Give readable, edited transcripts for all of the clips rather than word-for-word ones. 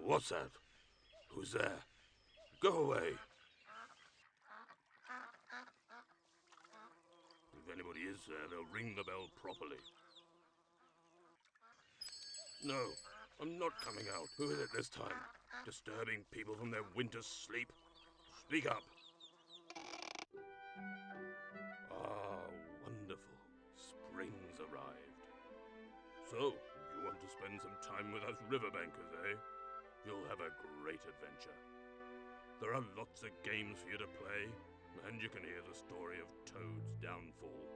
What's that? Who's there? Go away. If anybody is there, they'll ring the bell properly. No, I'm not coming out. Who is it this time? Disturbing people from their winter sleep? Speak up. Ah, wonderful. Spring's arrived. So, you want to spend some time with us riverbankers, eh? You'll have a great adventure. There are lots of games for you to play, and you can hear the story of Toad's downfall.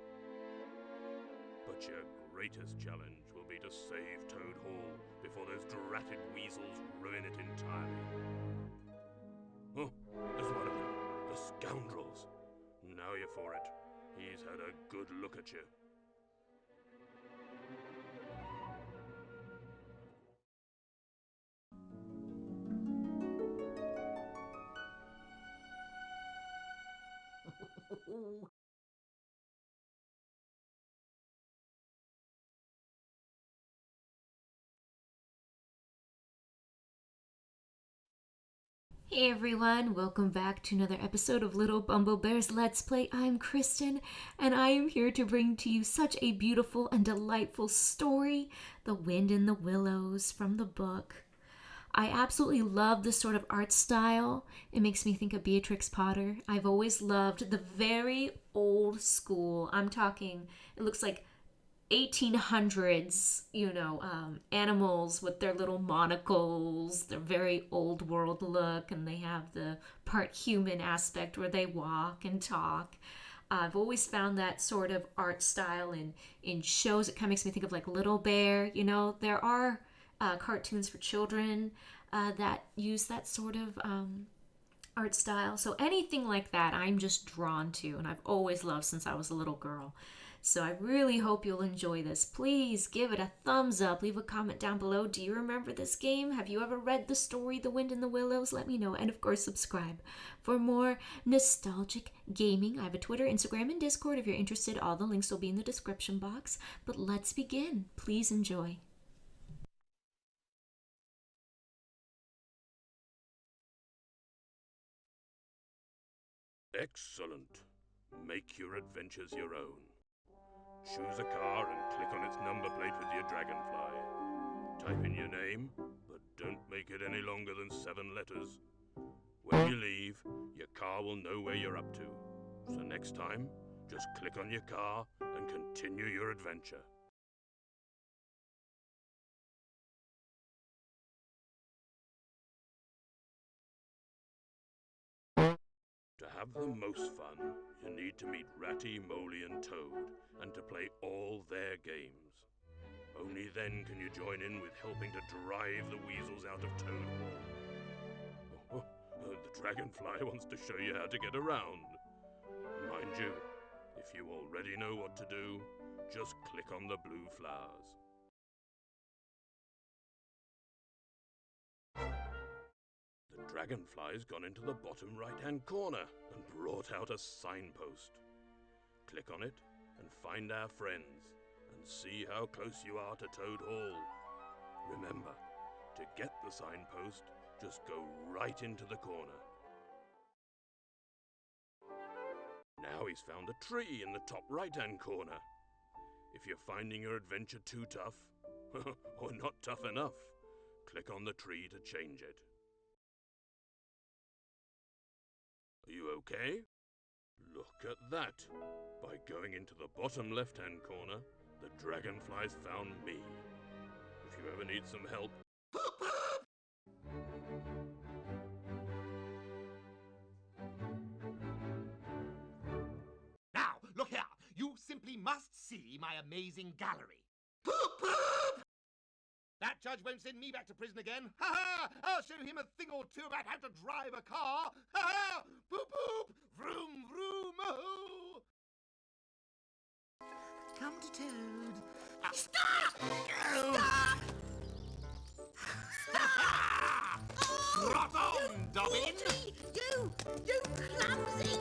But your greatest challenge will be to save Toad Hall before those dratted weasels ruin it entirely. Oh, there's one of them. The scoundrels. Now you're for it. He's had a good look at you. Hey everyone, welcome back to another episode of Lilbumblebear's Let's Play. I'm Kristen, and I am here to bring to you such a beautiful and delightful story, The Wind in the Willows, from the book. I absolutely love this sort of art style. It makes me think of Beatrix Potter. I've always loved the very old school, I'm talking, it looks like 1800s, animals with their little monocles, their very old world look, and they have the part human aspect where they walk and talk. I've always found that sort of art style in shows. It kind of makes me think of like Little Bear. There are cartoons for children that use that sort of art style. So anything like that, I'm just drawn to, and I've always loved since I was a little girl. So I really hope you'll enjoy this. Please give it a thumbs up. Leave a comment down below. Do you remember this game? Have you ever read the story, The Wind in the Willows? Let me know. And of course, subscribe for more nostalgic gaming. I have a Twitter, Instagram, and Discord. If you're interested, all the links will be in the description box. But let's begin. Please enjoy. Excellent. Make your adventures your own. Choose a car and click on its number plate with your dragonfly. Type in your name, but don't make it any longer than 7 letters. When you leave, your car will know where you're up to. So next time, just click on your car and continue your adventure. To have the most fun, you need to meet Ratty, Moley, and Toad, and to play all their games. Only then can you join in with helping to drive the Weasels out of Toad Hall. The dragonfly wants to show you how to get around. Mind you, if you already know what to do, just click on the blue flowers. The dragonfly's gone into the bottom right-hand corner and brought out a signpost. Click on it and find our friends and see how close you are to Toad Hall. Remember, to get the signpost, just go right into the corner. Now he's found a tree in the top right-hand corner. If you're finding your adventure too tough, or not tough enough, click on the tree to change it. Are you okay? Look at that. By going into the bottom left-hand corner, the dragonfly's found me. If you ever need some help... Now, look here. You simply must see my amazing gallery. That judge won't send me back to prison again. Ha ha! I'll show him a thing or two about how to drive a car. Ha ha! Boop boop! Vroom vroom! Oh! Come to Toad. Stop! Stop! Trot on, Dobbin! You clumsy!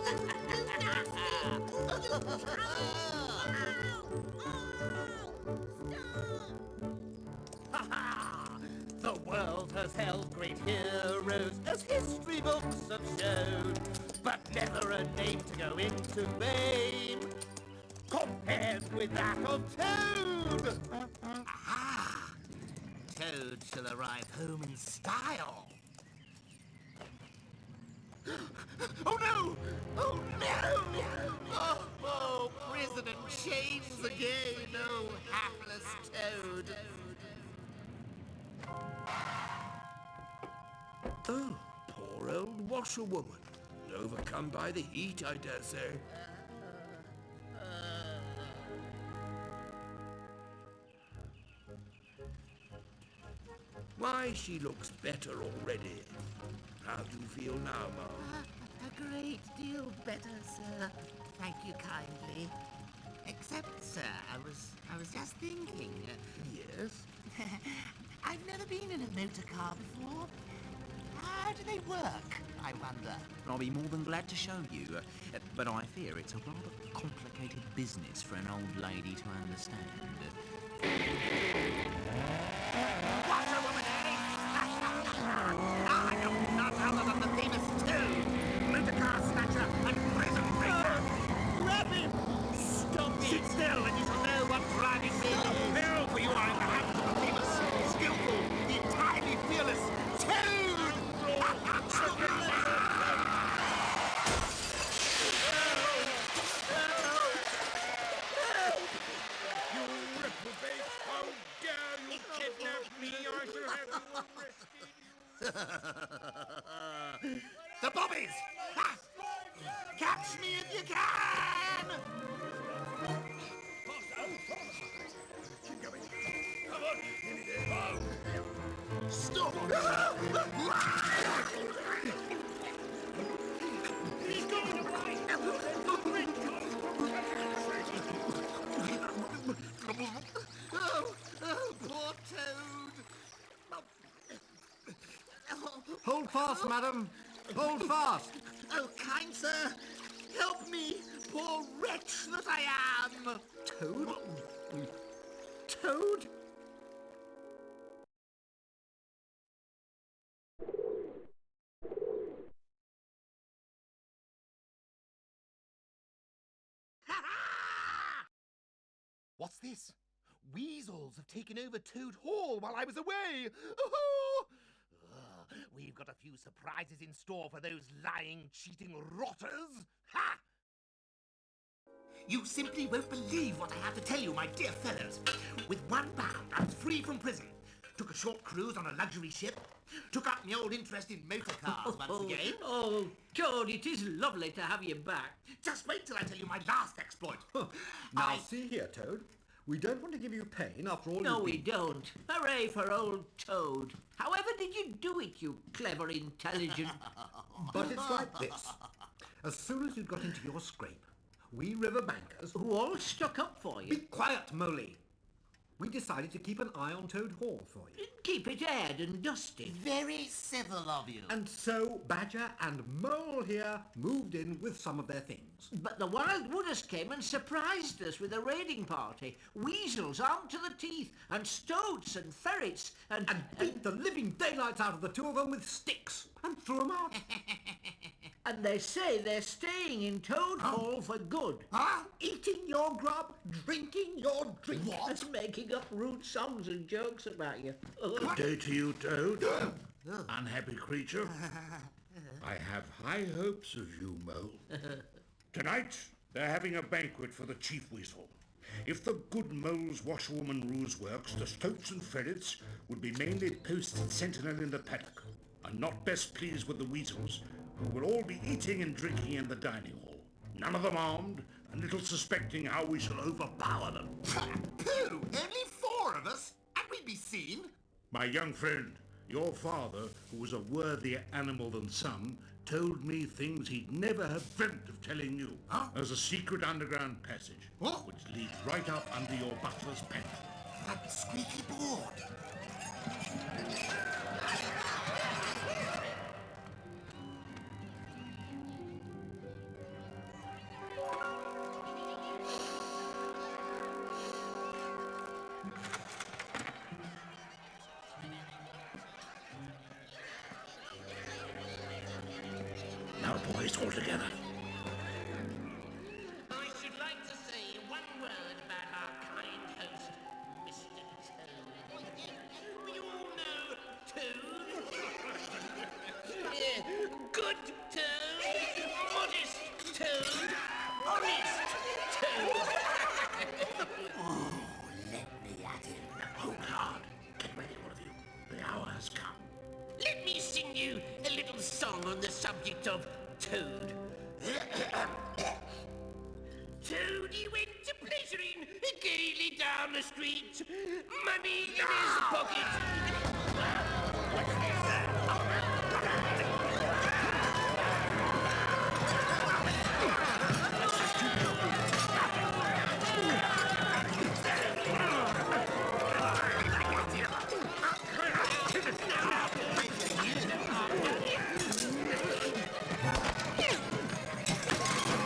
Ha ha! The world has held great heroes, as history books have shown, but never a name to go into fame compared with that of Toad. Aha! Toad shall arrive home in style. Oh no! Oh no! Oh, prison and chains again! Oh, hapless Toad! Oh, poor old washerwoman. Overcome by the heat, I dare say. Why, she looks better already. How do you feel now, Mom? A great deal better, sir. Thank you kindly. Except, sir, I was just thinking. Yes? I've never been in a motor car before. How do they work, I wonder? I'll be more than glad to show you, but I fear it's a rather complicated business for an old lady to understand. Washer woman, eh? I am not other than the famous Toad, motor car snatcher and prison breaker. Grab him! Stop it! Sit still and you shall know what driving really is. Well, for you are in the hands of the famous, skillful, the entirely fearless Toad! You reprobate! How dare you kidnap me? I shall have you arrested. The bobbies! Ha! Catch me if you can! Keep going. Come on, nearly there. Stop! He's going away! Oh, poor Toad! Hold fast, madam. Hold fast. Oh, kind sir, help me, poor wretch that I am! Toad? Toad? What's this? Weasels have taken over Toad Hall while I was away! Oh! We've got a few surprises in store for those lying, cheating rotters! Ha! You simply won't believe what I have to tell you, my dear fellows. With one bound, I was free from prison. Took a short cruise on a luxury ship. Took up my old interest in motor cars once again. Oh, Toad, it is lovely to have you back. Just wait till I tell you my last exploit. Now, see here, Toad. We don't want to give you pain after all. No, we don't. Hooray for old Toad. However did you do it, you clever, intelligent... But it's like this. As soon as you got into your scrape, we river bankers... Who all stuck up for Be you. quiet, Moley. We decided to keep an eye on Toad Hall for you. Keep it aired and dusted. Very civil of you. And so Badger and Mole here moved in with some of their things. But the Wild Wooders came and surprised us with a raiding party. Weasels armed to the teeth, and stoats and ferrets, and Beat the living daylights out of the two of them with sticks and threw them out. and they say they're staying in Toad Hall for good. Huh? Eating your grub, drinking your drink. And making up rude songs and jokes about you. Good day to you, Toad. Unhappy creature. I have high hopes of you, Mole. Tonight, they're having a banquet for the Chief Weasel. If the good Mole's washerwoman ruse works, the stoats and ferrets would be mainly posted sentinel in the paddock, and not best pleased with the Weasels, who will all be eating and drinking in the dining hall. None of them armed, and little suspecting how we shall overpower them. Pooh! Only 4 of us? And we'd be seen? My young friend, your father, who was a worthier animal than some, told me things he'd never have dreamt of telling you. Huh? There's a secret underground passage, What? which leads right up under your butler's pantry. That squeaky board. boys altogether. I should like to say one word about our kind host, Mr. Toad. You all know Toad? Yeah, good Toad, modest Toad, honest Toad. Let me at him. Hold hard. Get ready, all of you. The hour has come. Let me sing you a little song on the subject of Toad. Toad, he went to pleasuring gaily down the street, money in his pocket.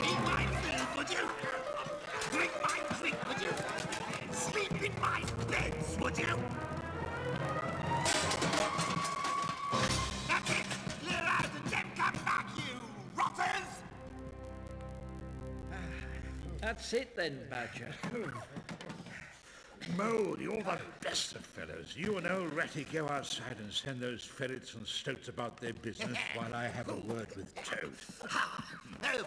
Eat my food, would you? Drink my drink, would you? Sleep in my beds, would you? That's it! Clear out and then come back, you rotters! That's it then, Badger. Mole, you're the best of fellows. You and old Ratty go outside and send those ferrets and stoats about their business while I have a word with Toad. Oh,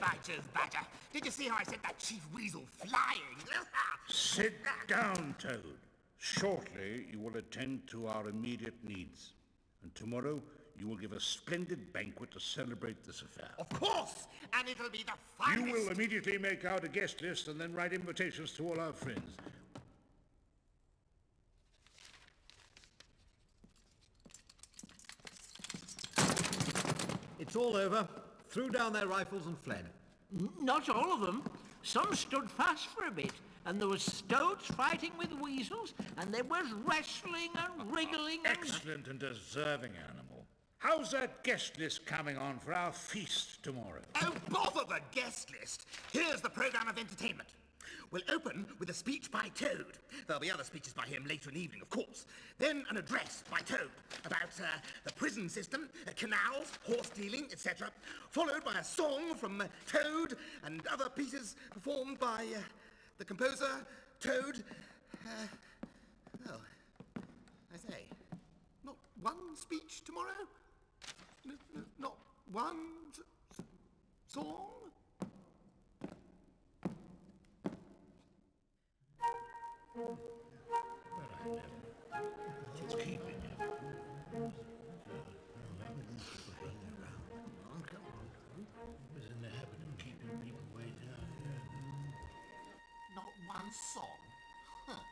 by Jove, Badger. Did you see how I sent that Chief Weasel flying? Sit down, Toad. Shortly, you will attend to our immediate needs. And tomorrow, you will give a splendid banquet to celebrate this affair. Of course! And it'll be the You finest... will immediately make out a guest list and then write invitations to all our friends. It's all over. Threw down their rifles and fled. Not all of them. Some stood fast for a bit, and there was stoats fighting with weasels, and there was wrestling and wriggling and... Excellent and deserving animal. How's that guest list coming on for our feast tomorrow? Oh, bother the guest list. Here's the program of entertainment. We'll open with a speech by Toad. There'll be other speeches by him later in the evening, of course. Then an address by Toad about the prison system, canals, horse dealing, etc. Followed by a song from Toad and other pieces performed by the composer, Toad. I say, not one speech tomorrow? Not one song? It's keeping it. Was in the habit of keeping people way down here. Not one song? Huh.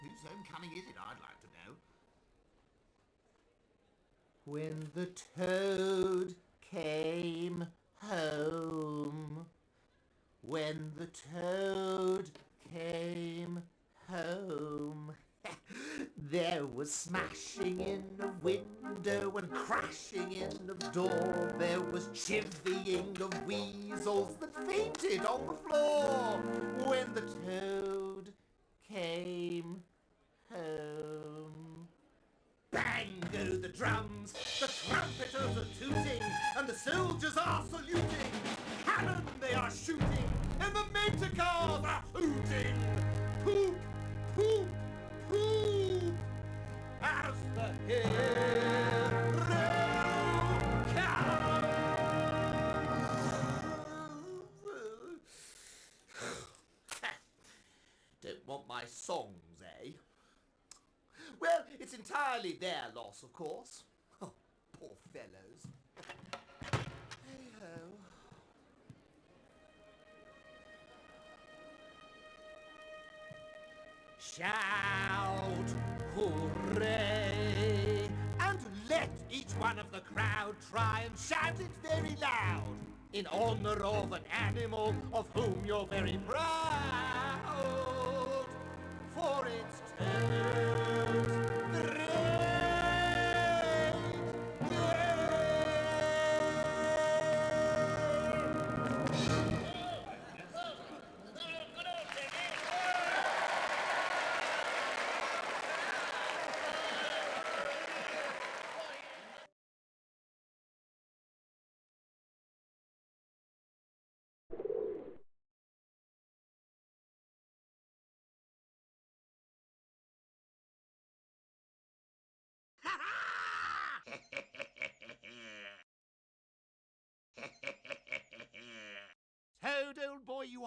Whose own cunning is it, I'd like to know? When the toad came home, when the toad came home, there was smashing in the window and crashing in the door. There was chivying of weasels that fainted on the floor. When the toad came home. Bang go the drums, the trumpeters are tooting, and the soldiers are saluting. Cannon they are shooting, and the motor cars are hooting. Hoop, hoop, hoop, as the hero comes. Don't want my songs, eh? Well, it's entirely their loss, of course. Oh, poor fellows. Hey-ho. Shout, hooray, and let each one of the crowd try and shout it very loud in honor of an animal of whom you're very proud. For it's Toad's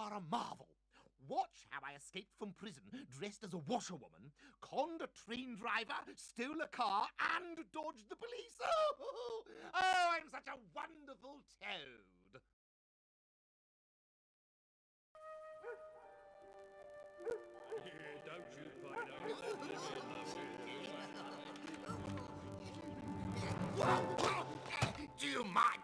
are a marvel. Watch how I escaped from prison dressed as a washerwoman, conned a train driver, stole a car, and dodged the police. Oh, I'm such a wonderful toad. Don't you find Do you mind?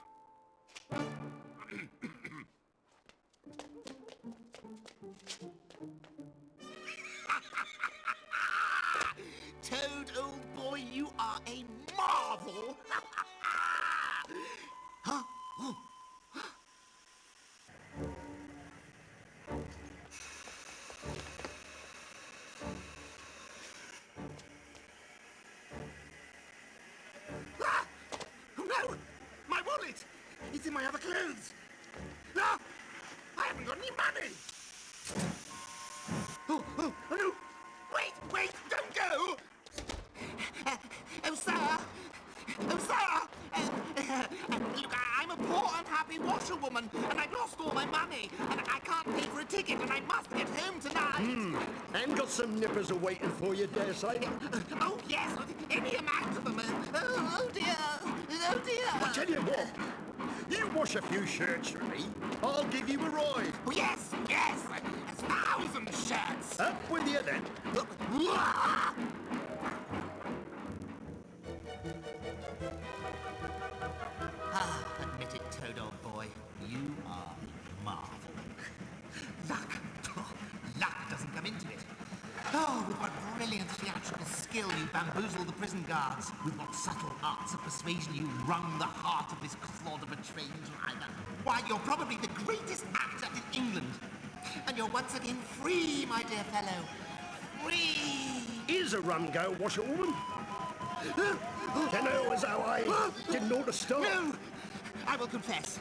Toad, old boy, you are a marvel. Huh? Oh. Ah! Oh no! My wallet! It's in my other clothes! Ah! I haven't got any money! Oh no! Wait! Don't go! Oh, sir! Look, I'm a poor, unhappy washerwoman, and I've lost all my money, and I can't pay for a ticket, and I must get home tonight. And got some nippers awaiting for you, dare say. Oh, yes, any amount of them. Oh, dear. I tell you what, you wash a few shirts for me, I'll give you a ride. Oh, yes, 1,000 shirts. Up with you then. Admit it, Toad, old boy. You are a marvel. Luck doesn't come into it. Oh, with what brilliant theatrical skill you bamboozled the prison guards. With what subtle arts of persuasion you wrung the heart of this clod of a train driver. Why, you're probably the greatest actor in England. And you're once again free, my dear fellow. Free! Here's a rum go, washerwoman. And that was how I didn't know to start. No! I will confess.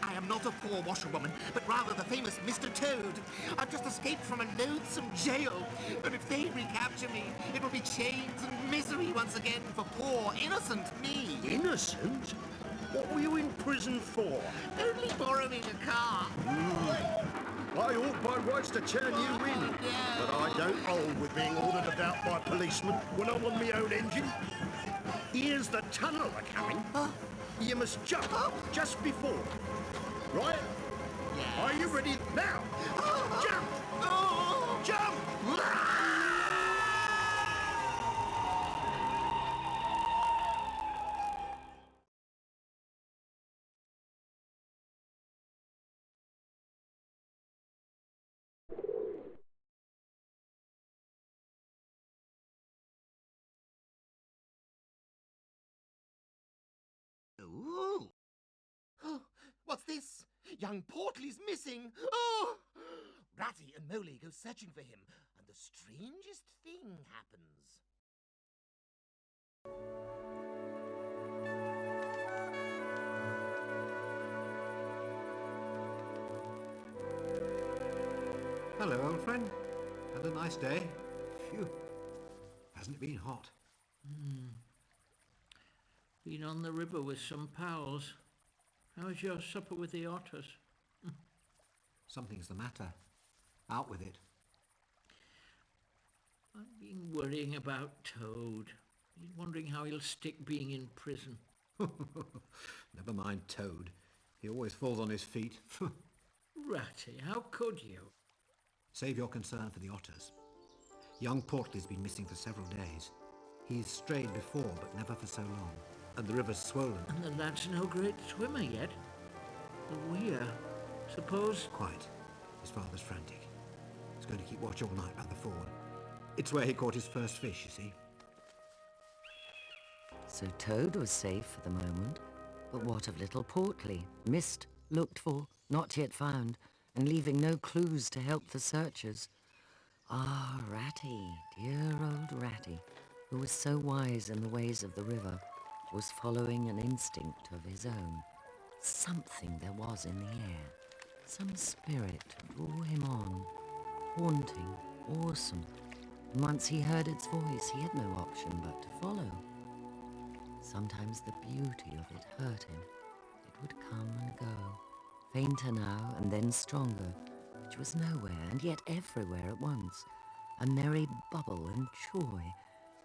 I am not a poor washerwoman, but rather the famous Mr. Toad. I've just escaped from a loathsome jail. And if they recapture me, it will be chains and misery once again for poor, innocent me. Innocent? What were you in prison for? Only borrowing a car. I ought by rights to turn you in, but I don't hold with being ordered about by policemen when I'm on my own engine. Here's the tunnel a-coming. You must jump just before. Right? Yes. Are you ready now? Jump! Jump! Ooh. Oh, what's this? Young Portly's missing. Oh! Ratty and Moley go searching for him, and the strangest thing happens. Hello, old friend. Had a nice day? Phew. Hasn't it been hot? Been on the river with some pals. How's your supper with the otters? Something's the matter. Out with it. I've been worrying about Toad. He's wondering how he'll stick being in prison. Never mind Toad. He always falls on his feet. Ratty, how could you? Save your concern for the otters. Young Portly's been missing for several days. He's strayed before, but never for so long. And the river's swollen. And the lad's no great swimmer yet. The weir, suppose... Quite. His father's frantic. He's going to keep watch all night by the ford. It's where he caught his first fish, you see. So Toad was safe for the moment. But what of little Portly? Missed, looked for, not yet found, and leaving no clues to help the searchers. Ah, Ratty, dear old Ratty, who was so wise in the ways of the river, was following an instinct of his own. Something there was in the air. Some spirit drew him on, haunting, awesome. And once he heard its voice, he had no option but to follow. Sometimes the beauty of it hurt him. It would come and go, fainter now and then stronger, which was nowhere and yet everywhere at once, a merry bubble and joy,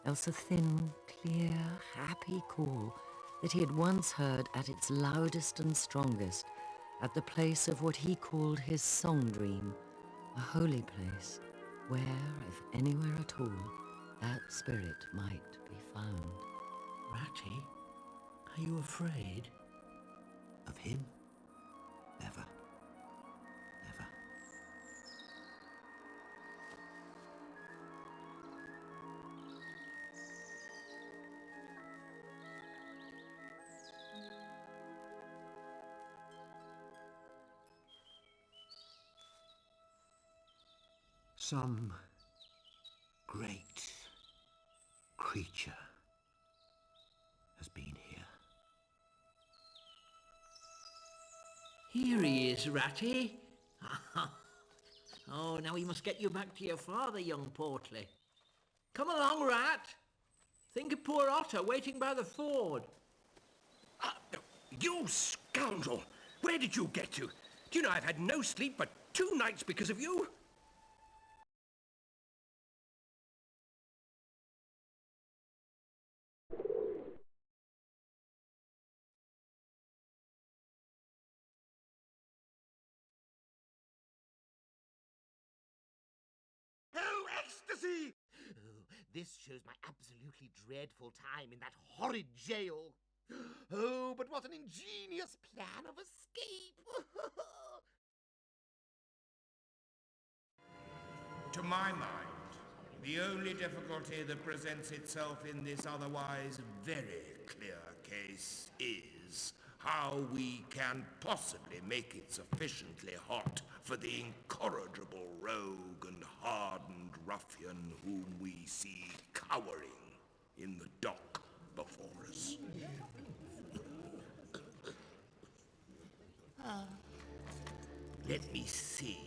else a thin, clear, happy call that he had once heard at its loudest and strongest at the place of what he called his song dream, a holy place where, if anywhere at all, that spirit might be found. Ratty, are you afraid? Of him? Never. Never. Some great creature has been here. Here he is, Ratty. Oh, now we must get you back to your father, young Portly. Come along, Rat. Think of poor Otter waiting by the ford. You scoundrel! Where did you get to? Do you know I've had no sleep but 2 nights because of you? Oh, ecstasy! Oh, this shows my absolutely dreadful time in that horrid jail. Oh, but what an ingenious plan of escape! To my mind, the only difficulty that presents itself in this otherwise very clear case is how we can possibly make it sufficiently hot for the incorrigible rogue and hardened ruffian whom we see cowering in the dock before us. Let me see.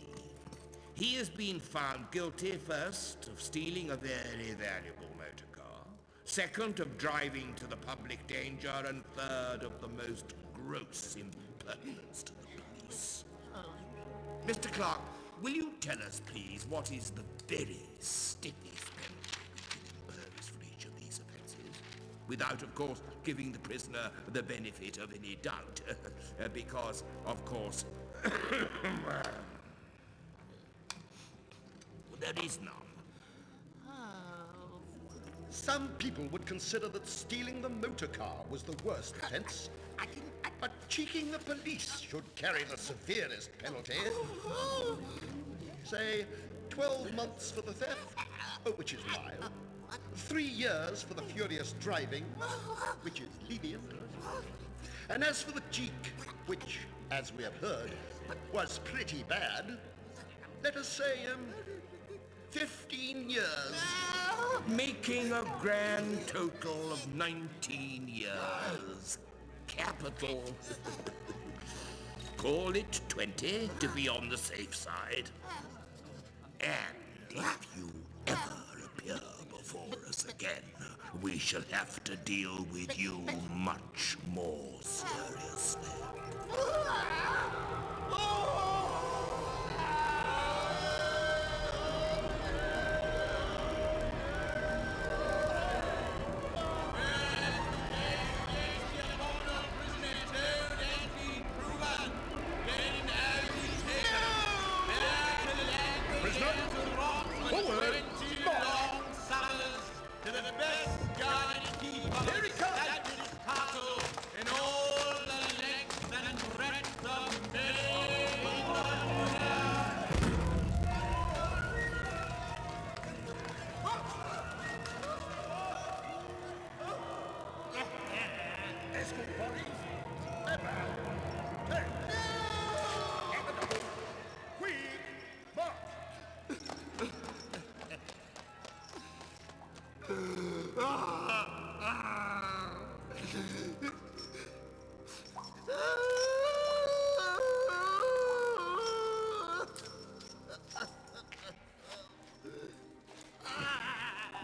He has been found guilty, first, of stealing a very valuable motor car, second, of driving to the public danger, and third, of the most gross impertinence to the police. Mr. Clark, will you tell us, please, what is the very stiffest penalty imposed for each of these offences? Without, of course, giving the prisoner the benefit of any doubt, because, of course, there is none. Some people would consider that stealing the motor car was the worst offence. But cheeking the police should carry the severest penalty. Say, 12 months for the theft, which is mild. 3 years for the furious driving, which is lenient. And as for the cheek, which, as we have heard, was pretty bad, let us say, 15 years. Making a grand total of 19 years. Capital. Call it 20 to be on the safe side. And if you ever appear before us again, we shall have to deal with you much more seriously.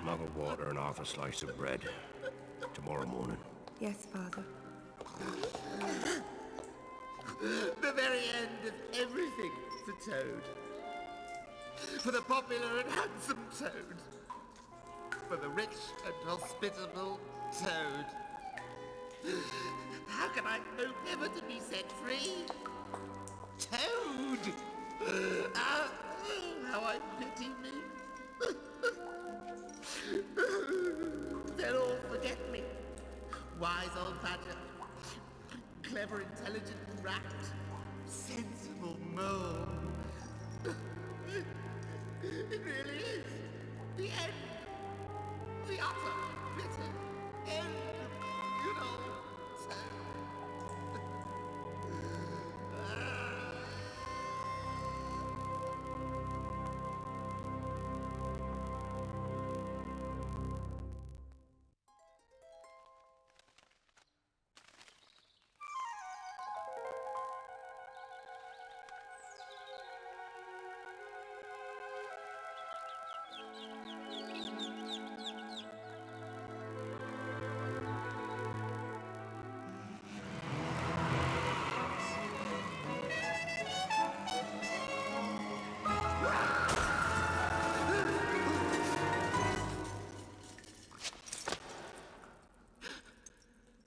Mug of water and half a slice of bread. Tomorrow morning. Yes, Father. The very end of everything for Toad. For the popular and handsome Toad. For the rich and hospitable Toad. How can I hope ever to be set free? Toad! Ah, how I pity me. They'll all forget me. Wise old badger. Clever, intelligent rat. Sensible mole. It really is. The end. The utter, bitter end of good old Toad.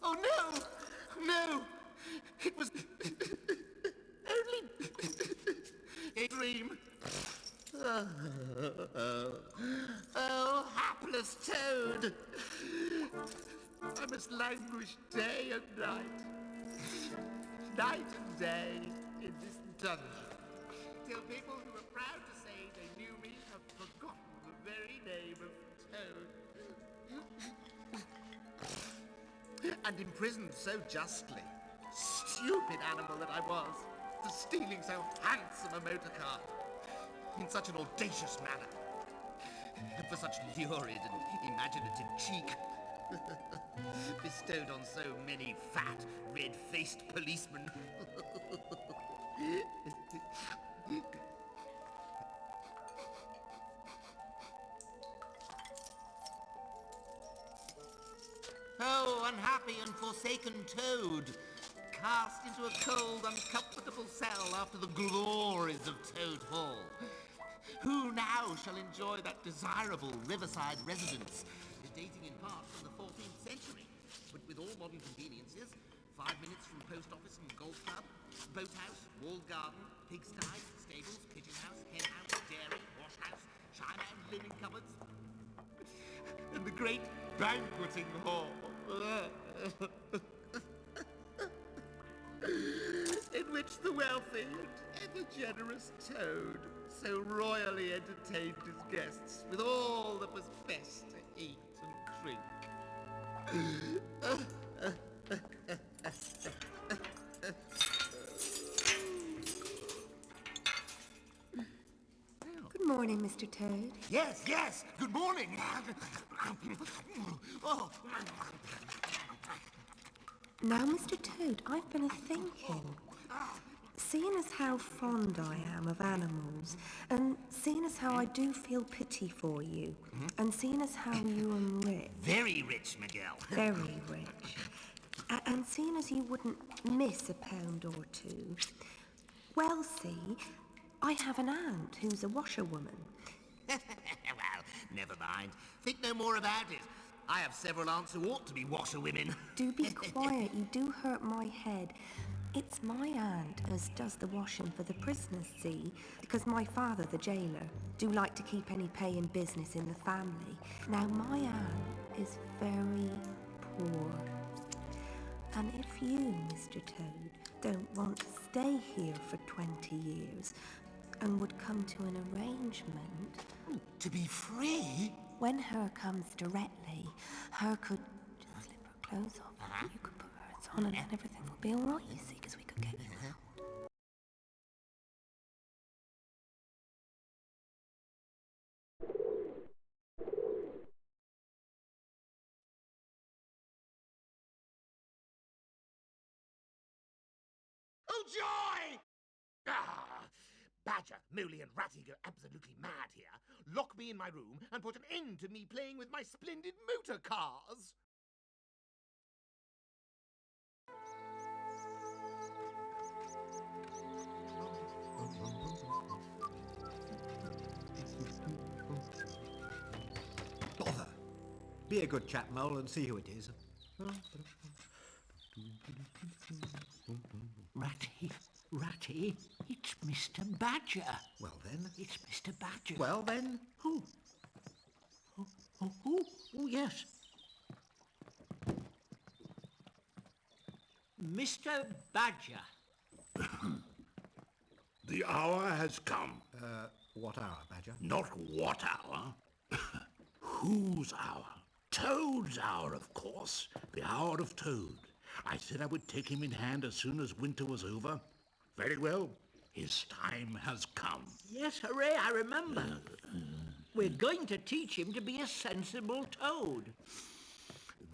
Oh no! No! It was only a dream. Oh, hapless Toad! I must languish day and night and day in this dungeon, till people who are proud to say they knew me have forgotten the very name of Toad. And imprisoned so justly. Stupid animal that I was, for stealing so handsome a motor car in such an audacious manner, and for such lurid and imaginative cheek bestowed on so many fat, red-faced policemen. Oh, unhappy and forsaken Toad, cast into a cold, uncomfortable cell after the glories of Toad Hall. Who now shall enjoy that desirable riverside residence, dating in part from the 14th century, but with all modern conveniences, 5 minutes from post office and golf club, boathouse, walled garden, pigsty, stables, pigeon house, hen house, dairy, wash house, china and linen cupboards, and the great banqueting hall. In which the wealthy and ever generous Toad so royally entertained his guests with all that was best to eat and drink. Good morning, Mr. Toad. Yes, yes, good morning. Oh. Now, Mr. Toad, I've been a-thinking. Seeing as how fond I am of animals, and seeing as how I do feel pity for you, and seeing as how you are rich. Very rich, Miguel. Very rich. And seeing as you wouldn't miss a pound or two, well, see, I have an aunt who's a washerwoman. Well, never mind. Think no more about it. I have several aunts who ought to be washerwomen. Do be quiet, you do hurt my head. It's my aunt as does the washing for the prisoners, see? Because my father, the jailer, do like to keep any paying business in the family. Now, my aunt is very poor. And if you, Mr. Toad, don't want to stay here for 20 years and would come to an arrangement... To be free? When her comes directly, her could just slip her clothes off. You could put hers on and then everything will be all right, you see, because we could get you out. Oh, joy! Badger, Moley and Ratty go absolutely mad here. Lock me in my room and put an end to me playing with my splendid motor cars. Be a good chap, Mole, and see who it is. Ratty, it's Mr. Badger. Well then. It's Mr. Badger. Well then. Oh, yes. Mr. Badger. The hour has come. What hour, Badger? Not what hour. Whose hour? Toad's hour, of course. The hour of Toad. I said I would take him in hand as soon as winter was over. Very well. His time has come. Yes, hooray, I remember. We're going to teach him to be a sensible toad.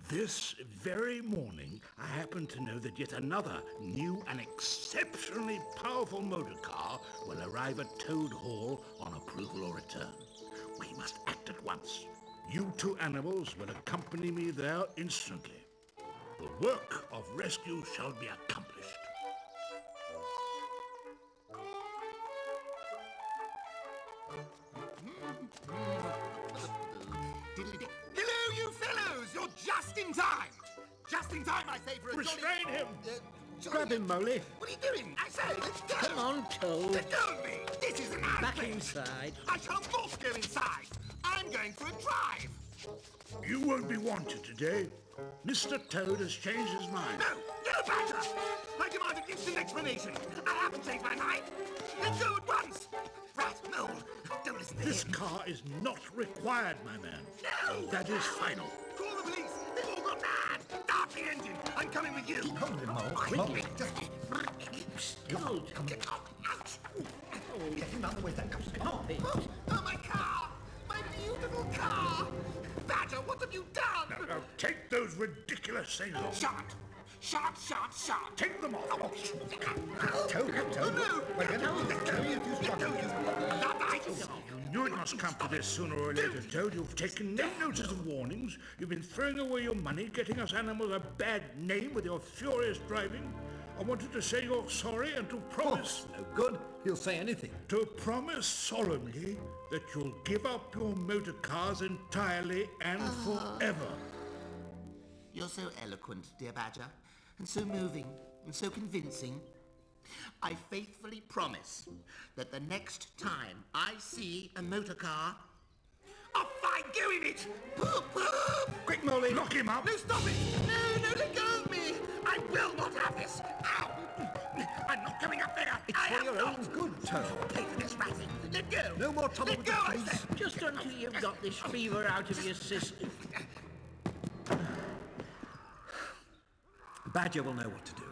This very morning, I happen to know that yet another new and exceptionally powerful motor car will arrive at Toad Hall on approval or return. We must act at once. You two animals will accompany me there instantly. The work of rescue shall be accomplished. Hello, you fellows! You're just in time! Just in time, I say, for a Restrain him! Grab him, Moley. What are you doing? I say, let's go! Come on, Toad. Let go of me! This is an outfit! Back inside. I shall not go inside! I'm going for a drive! You won't be wanted today. Mr. Toad has changed his mind. No, Badger! I demand an instant explanation! I haven't changed my mind! Let's go at once! Rat, Mole, don't listen to This him! car is not required, my man. No! That is final. Call the police! They've all gone mad! Start the engine! I'm coming with you! Come on, Mole. Quickly! Toad. Get off! Ouch! Get him out of the way, then. Stop it. Oh, my car! My beautiful car! Badger, what have you done? Now, take those ridiculous things off. Shot! Shot, shot, shot! Take them off. Toad. Oh, no! Wait, let go, You knew it must come to this sooner or later, Toad. You've taken no notice of warnings. You've been throwing away your money, getting us animals a bad name with your furious driving. I wanted to say you're sorry and to promise... No good. He'll say anything. To promise solemnly that you'll give up your motor cars entirely and forever. You're so eloquent, dear Badger, and so moving, and so convincing. I faithfully promise that the next time I see a motor car, Off I go in it! Poop, poop! Quick, Moley, lock him up! No, stop it! No, let go of me! I will not have this! Ow! I'm not coming up there! It's for your own good, Toad. Pay for this, Ratty! Let go! No more trouble Let with the go, I police. said! Just until you've got this fever out of your system. Badger will know what to do.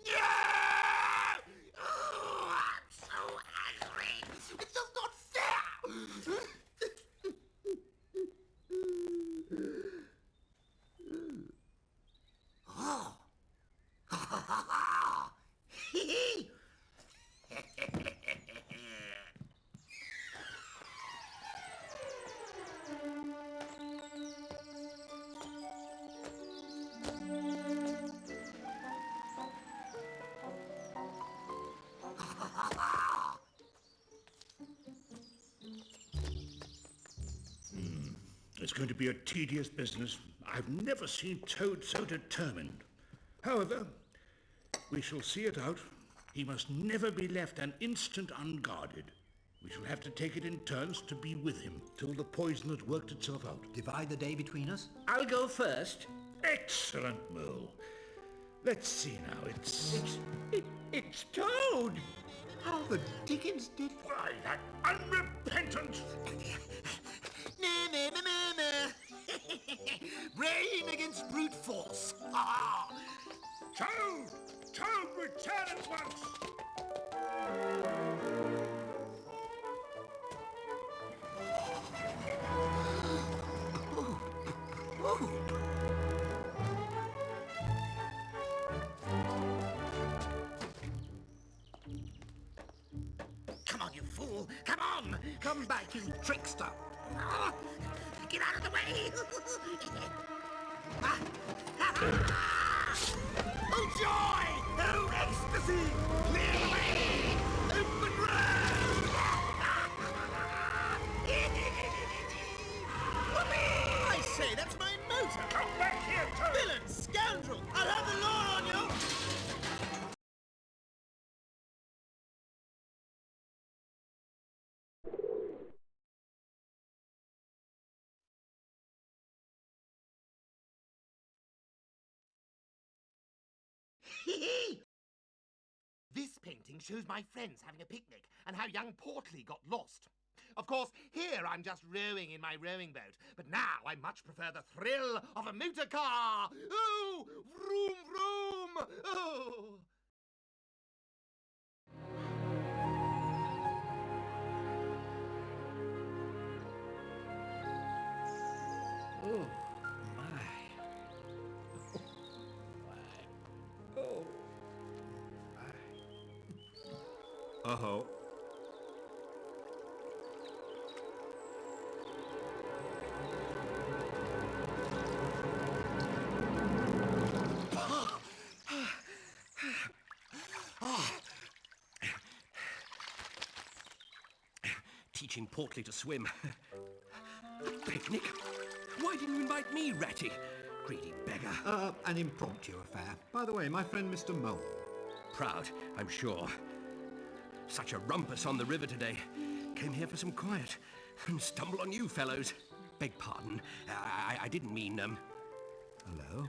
Yeah! Oh, I'm so angry! It's just not fair! Oh! Hee-hee! It's going to be a tedious business. I've never seen Toad so determined. However, we shall see it out. He must never be left an instant unguarded. We shall have to take it in turns to be with him till the poison has worked itself out. Divide the day between us? I'll go first. Excellent, Mole. Let's see now. It's Toad. How the dickens did... Why, that unrepentant... Rain against brute force! Ah! Toad! Toad, return at once! Come on, you fool! Come on! Come back, you trickster! Ah, get out of the way! Oh, joy! Oh, ecstasy! Clear the way! Open road! Whoopee! This painting shows my friends having a picnic and how young Portley got lost. Of course, here I'm just rowing in my rowing boat, but now I much prefer the thrill of a motor car. Ooh, vroom, vroom. Ooh. Oh, my. Oh, my. Uh-oh. Teaching Portley to swim. Picnic? Why didn't you invite me, Ratty? Greedy beggar. An impromptu affair. By the way, my friend Mr. Mole. Proud, I'm sure. Such a rumpus on the river today. Came here for some quiet and stumbled on you fellows. Beg pardon. I didn't mean, Hello?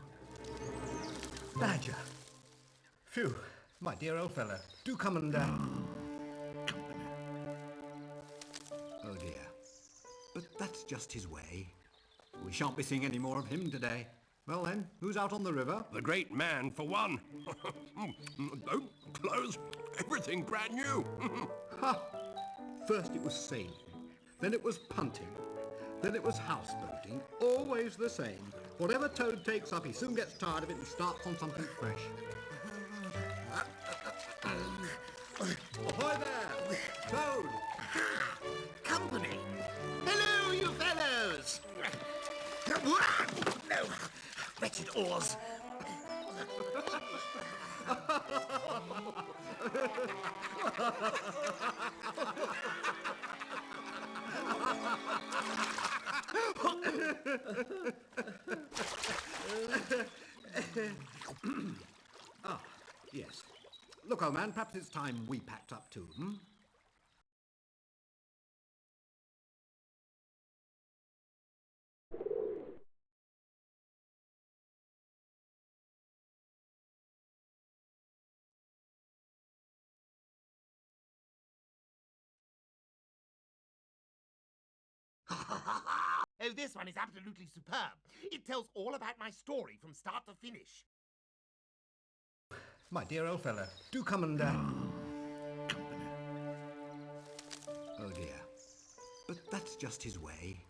Badger. Phew, my dear old fellow. Do come and, Oh dear. But that's just his way. We shan't be seeing any more of him today. Well then, who's out on the river? The great man, for one. Boat, clothes, everything brand new. Ha! First it was sailing, then it was punting, then it was houseboating. Always the same. Whatever Toad takes up, he soon gets tired of it and starts on something fresh. Ahoy there! Toad! Company! Hello, you fellows! No! Wretched oars! Ah, yes. Look, old man, perhaps it's time we packed up too, hmm? Oh, this one is absolutely superb. It tells all about my story from start to finish. My dear old fellow, do come and, Oh dear. But that's just his way.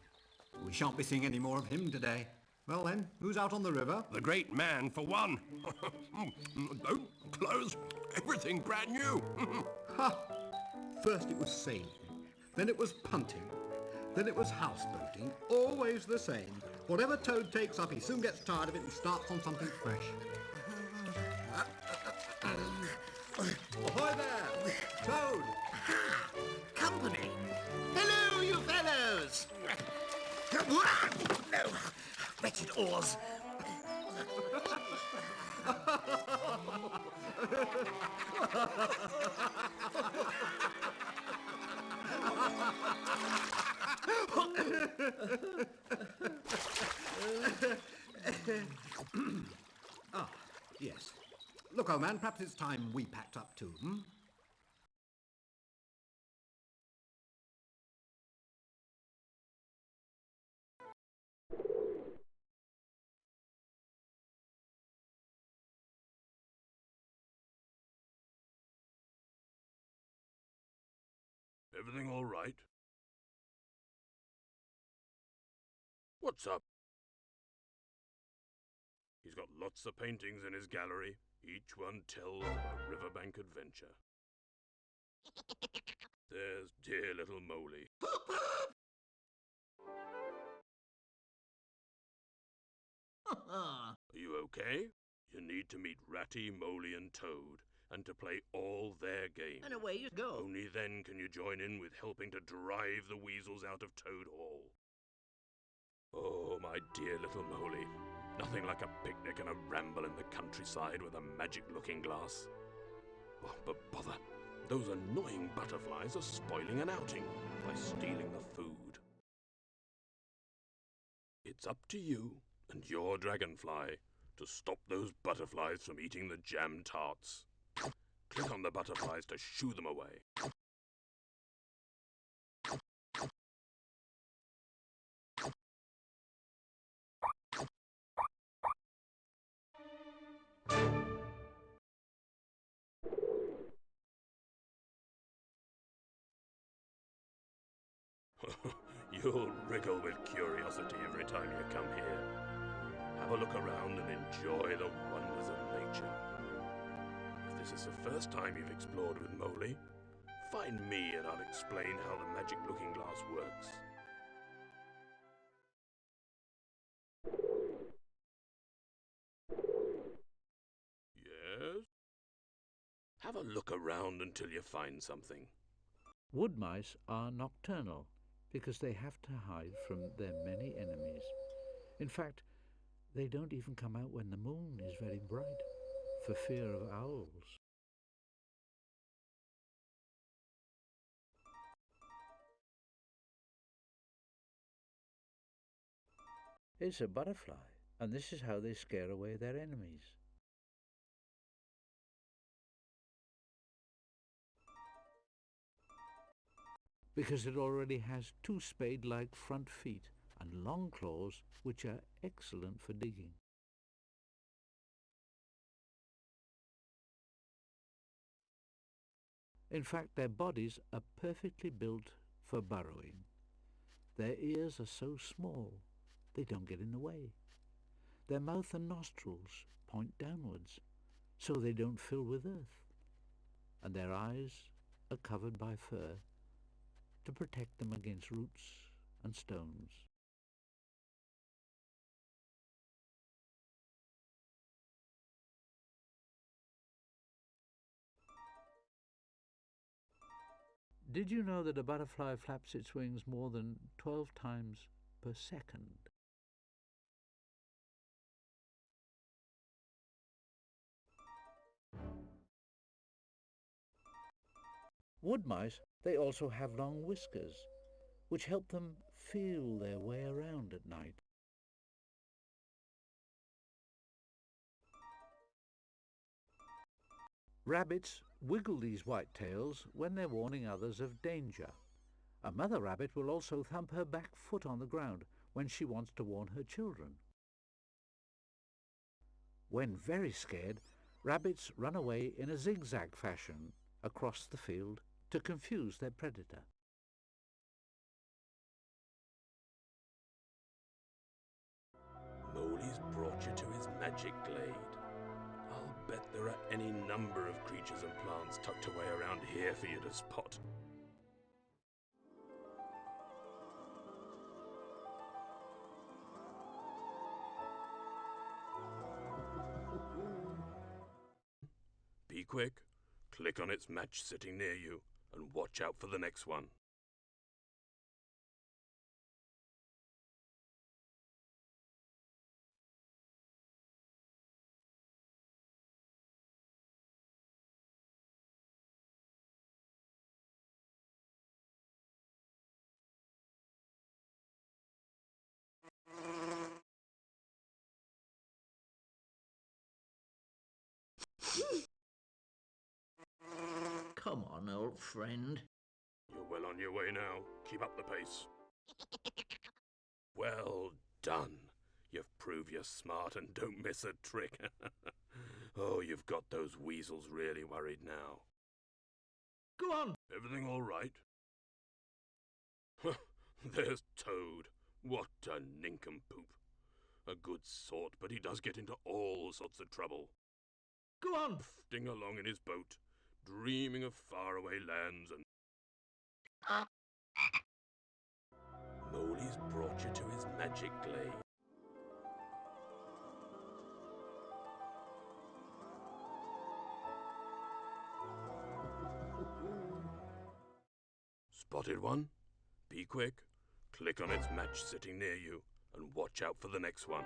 We shan't be seeing any more of him today. Well then, who's out on the river? The great man, for one. Boat, clothes, everything brand new. Ha! First it was sailing, then it was punting, then it was houseboating. Always the same. Whatever Toad takes up, he soon gets tired of it and starts on something fresh. Ahoy there! Toad! Company! Hello, you fellows! No! Wretched oars! Ah, yes. Look, old man, perhaps it's time we packed up too, hmm? Everything all right? What's up? He's got lots of paintings in his gallery. Each one tells of a riverbank adventure. There's dear little Moley. Are you okay? You need to meet Ratty, Moley and Toad, and to play all their games. And away you go. Only then can you join in with helping to drive the Weasels out of Toad Hall. Oh, my dear little Moley. Nothing like a picnic and a ramble in the countryside with a magic looking glass. Oh, but bother, those annoying butterflies are spoiling an outing by stealing the food. It's up to you and your dragonfly to stop those butterflies from eating the jam tarts. Click on the butterflies to shoo them away. You'll wriggle with curiosity every time you come here. Have a look around and enjoy the wonders of nature. If this is the first time you've explored with Moley, find me and I'll explain how the magic looking glass works. Yes? Have a look around until you find something. Wood mice are nocturnal because they have to hide from their many enemies. In fact, they don't even come out when the moon is very bright for fear of owls. It's a butterfly, and this is how they scare away their enemies. Because it already has two spade-like front feet and long claws which are excellent for digging. In fact, their bodies are perfectly built for burrowing. Their ears are so small they don't get in the way. Their mouth and nostrils point downwards so they don't fill with earth. And their eyes are covered by fur to protect them against roots and stones. Did you know that a butterfly flaps its wings more than 12 times per second? Wood mice, they also have long whiskers, which help them feel their way around at night. Rabbits wiggle these white tails when they're warning others of danger. A mother rabbit will also thump her back foot on the ground when she wants to warn her children. When very scared, rabbits run away in a zigzag fashion across the field to confuse their predator. Moley's brought you to his magic glade. I'll bet there are any number of creatures and plants tucked away around here for you to spot. Be quick, click on its match sitting near you, and watch out for the next one. Come on, old friend. You're well on your way now. Keep up the pace. Well done. You've proved you're smart and don't miss a trick. Oh, you've got those weasels really worried now. Go on. Everything all right? There's Toad. What a nincompoop. A good sort, but he does get into all sorts of trouble. Go on. Drifting along in his boat, dreaming of faraway lands and... Moley's brought you to his magic glade. Spotted one? Be quick. Click on its match sitting near you and watch out for the next one.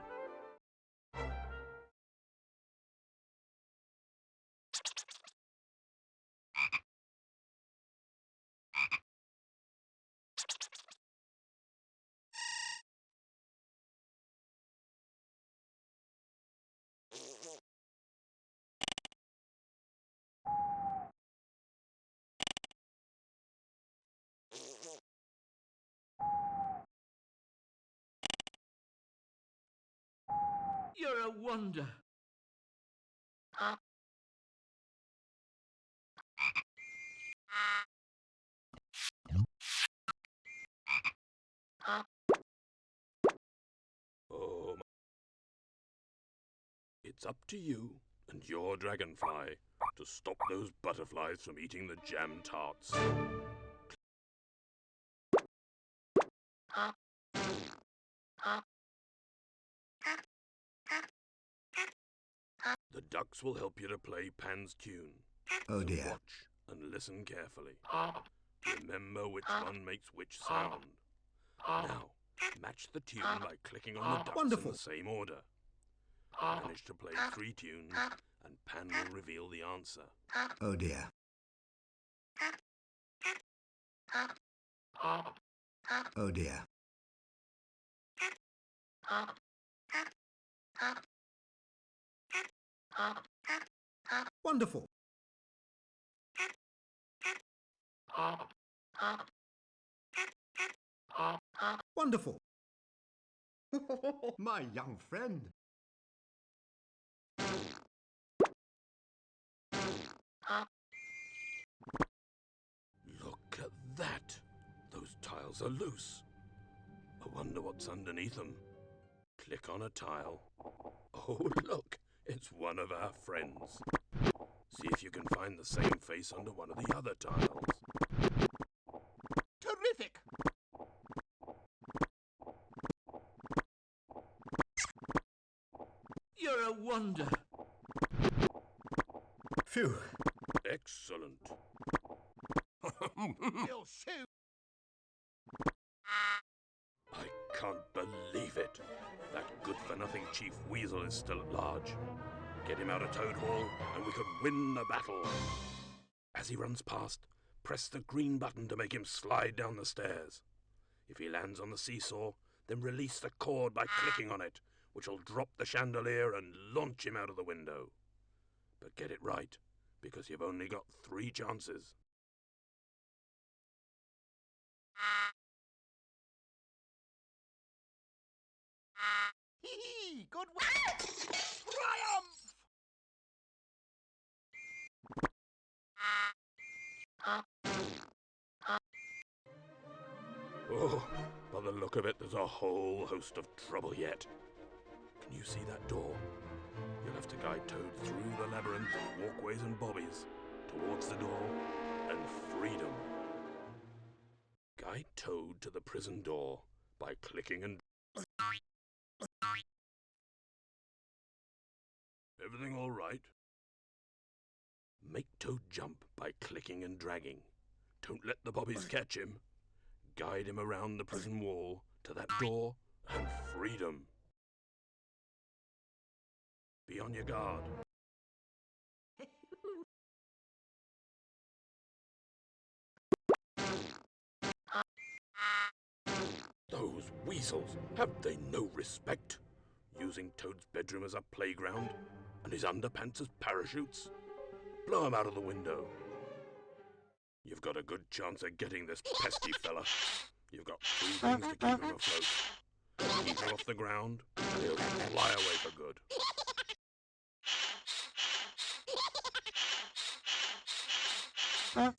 You're a wonder. Oh, it's up to you and your dragonfly to stop those butterflies from eating the jam tarts. The ducks will help you to play Pan's tune. Oh So dear. watch and listen carefully. Remember which one makes which sound. Now, match the tune by clicking on the ducks Wonderful. in the same order. Manage to play 3 tunes, and Pan will reveal the answer. Oh dear. Oh dear. Wonderful. Wonderful. My young friend. Look at that! Those tiles are loose. I wonder what's underneath them. Click on a tile. Oh, look! It's one of our friends. See if you can find the same face under one of the other tiles. Terrific! You're a wonder. Phew. Excellent. You'll shoot. I can't believe it. That good-for-nothing Chief Weasel is still at large. Get him out of Toad Hall, and we could win the battle. As he runs past, press the green button to make him slide down the stairs. If he lands on the seesaw, then release the cord by clicking on it, which will drop the chandelier and launch him out of the window. But get it right, because you've only got 3 chances. Hee-hee! Good work! Triumph! Oh, by the look of it, there's a whole host of trouble yet. Can you see that door? You'll have to guide Toad through the labyrinth of walkways and bobbies, towards the door, and freedom. Guide Toad to the prison door by clicking and... Everything all right? Make Toad jump by clicking and dragging. Don't let the bobbies catch him. Guide him around the prison wall to that door and freedom. Be on your guard. Those weasels, have they no respect? Using Toad's bedroom as a playground and his underpants as parachutes? Blow him out of the window. You've got a good chance of getting this pesky fella. You've got 3 things to keep him afloat. Keep him off the ground, and he'll fly away for good. Save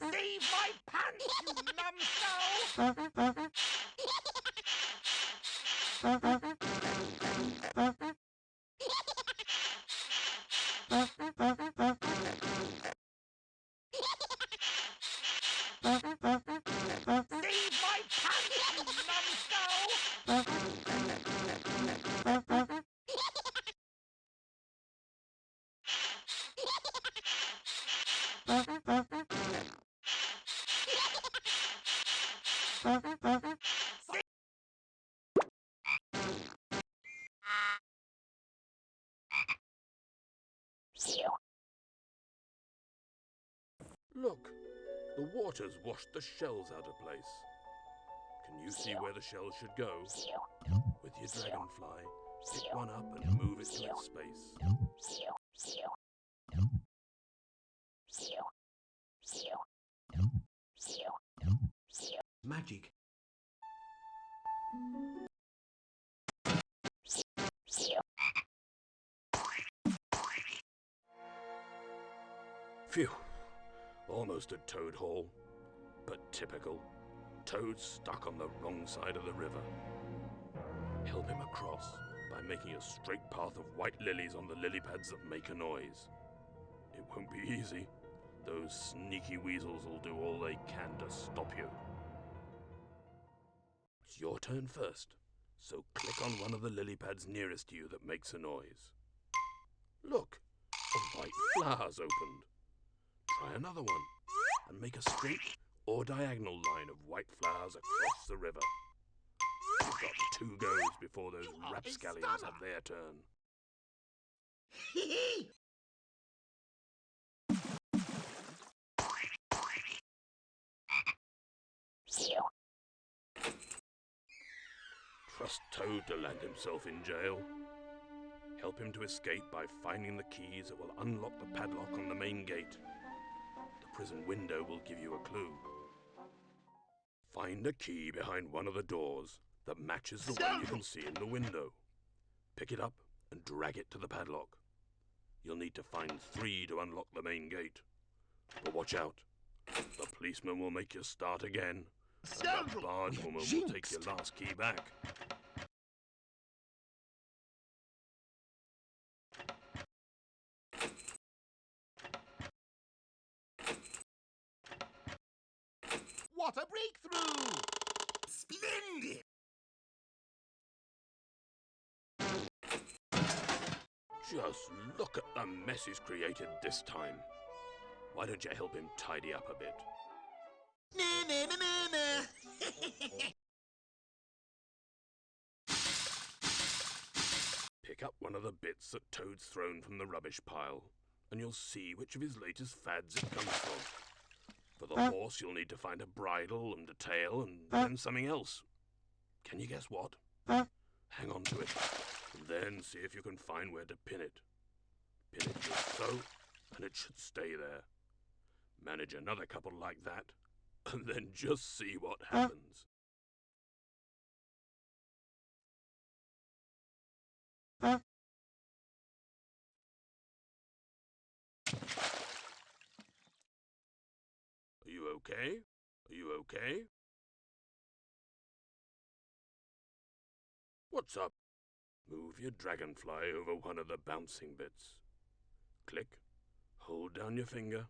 my pants, you numbskull! Save my pants, you numbskull! Look, the water's washed the shells out of place. Can you see where the shells should go? With your dragonfly, pick one up and move it to its space. Magic. Phew. Almost at Toad Hall. But typical. Toad's stuck on the wrong side of the river. Help him across by making a straight path of white lilies on the lily pads that make a noise. It won't be easy. Those sneaky weasels will do all they can to stop you. It's your turn first, so click on one of the lily pads nearest you that makes a noise. Look, a white flower's opened. Try another one, and make a straight or diagonal line of white flowers across the river. You've got 2 goes before those rapscallions have their turn. Trust Toad to land himself in jail. Help him to escape by finding the keys that will unlock the padlock on the main gate. The prison window will give you a clue. Find a key behind one of the doors that matches the one you can see in the window. Pick it up and drag it to the padlock. You'll need to find 3 to unlock the main gate. But watch out. The policeman will make you start again. And the barge woman will take your last key back. What a breakthrough! Splendid! Just look at the mess he's created this time. Why don't you help him tidy up a bit? Pick up one of the bits that Toad's thrown from the rubbish pile, and you'll see which of his latest fads it comes from. For the horse, you'll need to find a bridle and a tail and then something else. Can you guess what? Hang on to it, and then see if you can find where to pin it. Pin it just so, and it should stay there. Manage another couple like that, and then just see what happens. Are you okay? Are you okay? What's up? Move your dragonfly over one of the bouncing bits. Click, hold down your finger,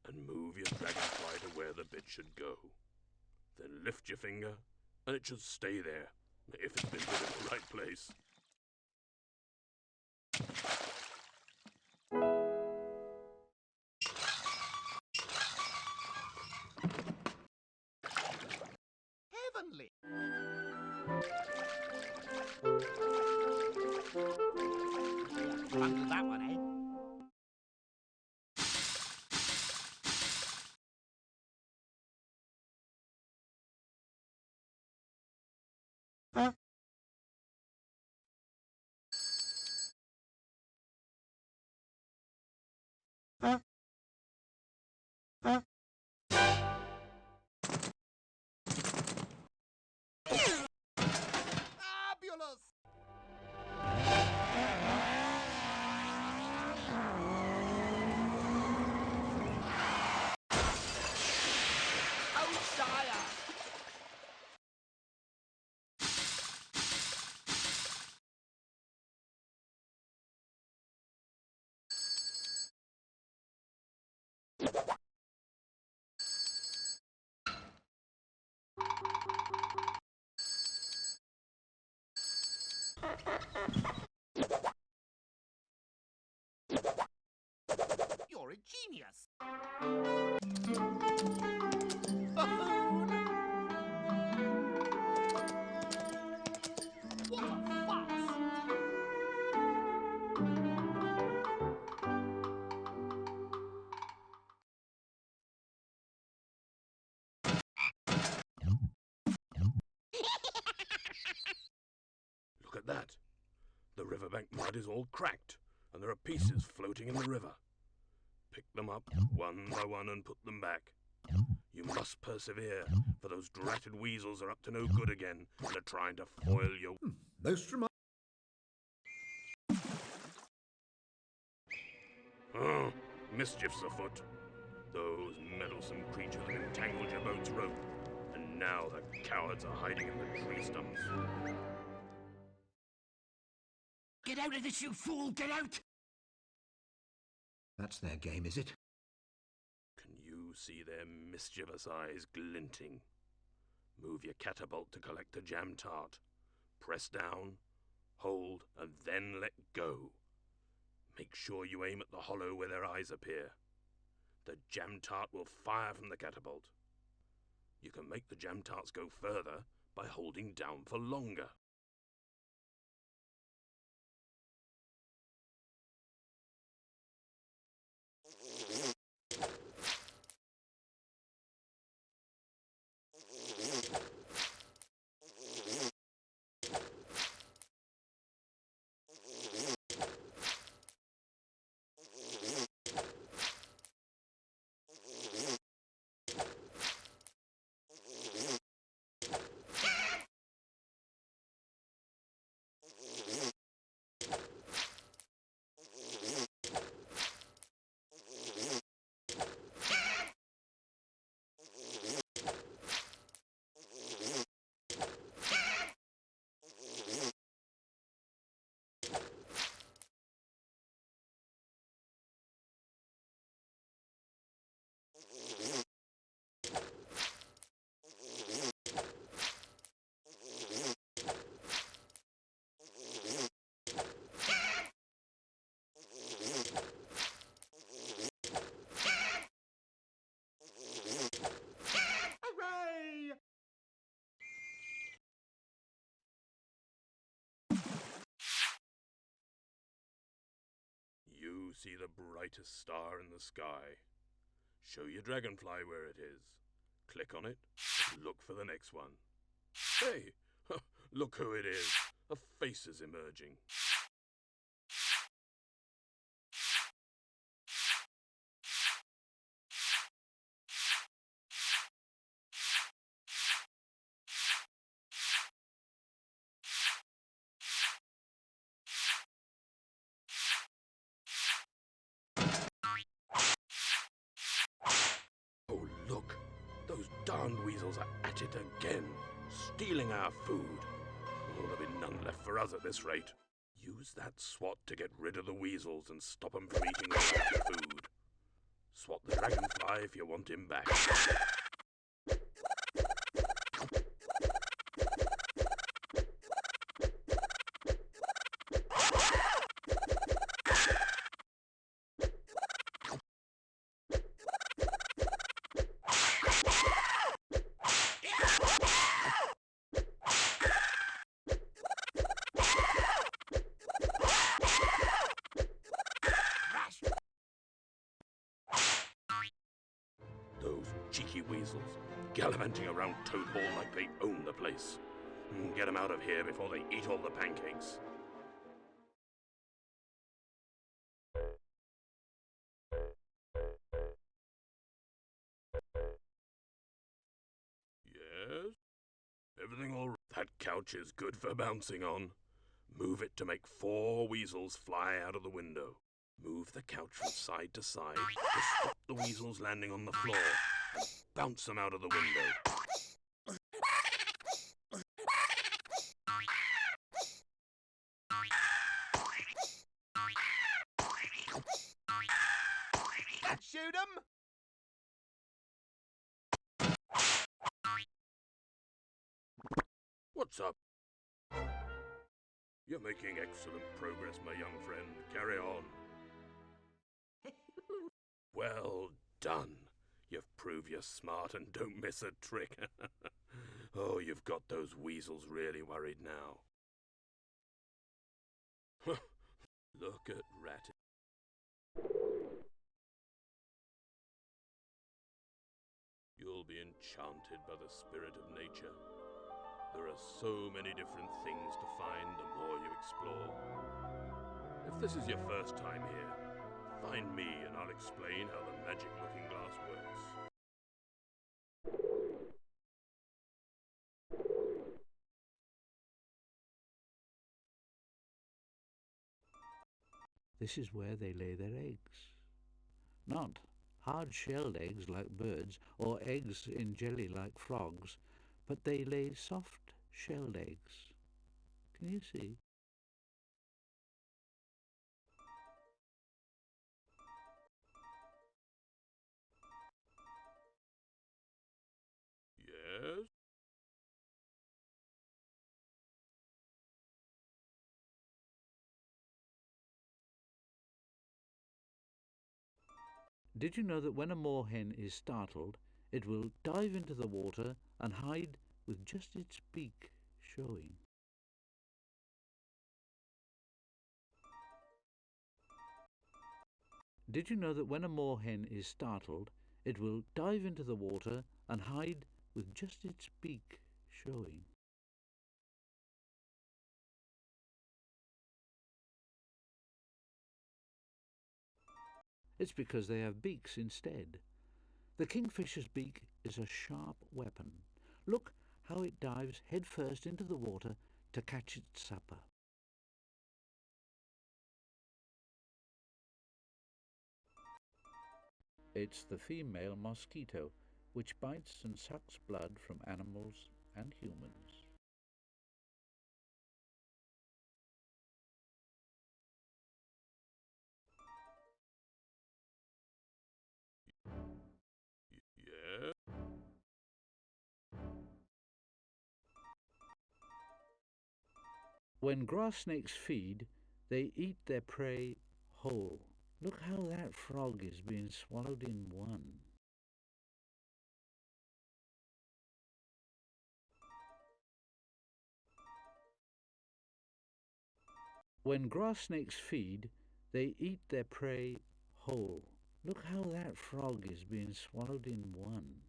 and move your dragonfly to where the bit should go. Then lift your finger, and it should stay there, if it's been put in the right place. Heavenly! Bundle that one, eh? Fabulous! Oh, sire! You're a genius! Buffoon! What a farce! Look at that. The riverbank mud is all cracked, and there are pieces floating in the river. Pick them up one by one and put them back. You must persevere, for those dratted weasels are up to no good again and are trying to foil your... Most remarkable. Oh, mischief's afoot. Those meddlesome creatures have entangled your boat's rope, and now the cowards are hiding in the tree stumps. Get out of this, you fool! Get out! That's their game, is it? Can you see their mischievous eyes glinting? Move your catapult to collect the jam tart. Press down, hold, and then let go. Make sure you aim at the hollow where their eyes appear. The jam tart will fire from the catapult. You can make the jam tarts go further by holding down for longer. You see the brightest star in the sky. Show your dragonfly where it is. Click on it, and look for the next one. Hey, look who it is. A face is emerging. Oh, look! Those darned weasels are at it again, stealing our food. Oh, there'll be none left for us at this rate. Use that swat to get rid of the weasels and stop them from eating all our food. Swat the dragonfly if you want him back. Those cheeky weasels, gallivanting around Toad Hall like they own the place. Get them out of here before they eat all the pancakes. Yes? Everything all right? That couch is good for bouncing on. Move it to make 4 weasels fly out of the window. Move the couch from side to side to stop the weasels landing on the floor. Bounce them out of the window. Shoot 'em! What's up? You're making excellent progress, my young friend. Carry on. Well done. You've proved you're smart and don't miss a trick. Oh, you've got those weasels really worried now. Look at Ratty. You'll be enchanted by the spirit of nature. There are so many different things to find the more you explore. If this is your first time here, find me and I'll explain how the magic looking glass works. This is where they lay their eggs. Not hard-shelled eggs like birds or eggs in jelly like frogs, but they lay soft-shelled eggs. Can you see? Yes? Did you know that when a moorhen is startled, it will dive into the water and hide with just its beak showing? Did you know that when a moorhen is startled, it will dive into the water and hide with just its beak showing? It's because they have beaks instead. The kingfisher's beak is a sharp weapon. Look how it dives headfirst into the water to catch its supper. It's the female mosquito, which bites and sucks blood from animals and humans. Yeah? When grass snakes feed, they eat their prey whole. Look how that frog is being swallowed in one. When grass snakes feed, they eat their prey whole. Look how that frog is being swallowed in one.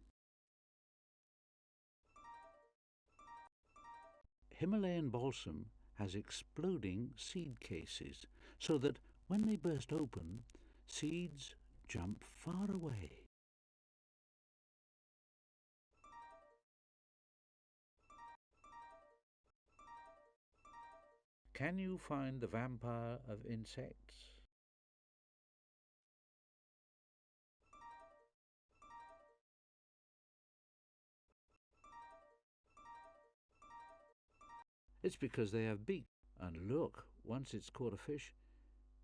Himalayan balsam has exploding seed cases, so that when they burst open, seeds jump far away. Can you find the vampire of insects? It's because they have beaks. And look, once it's caught a fish,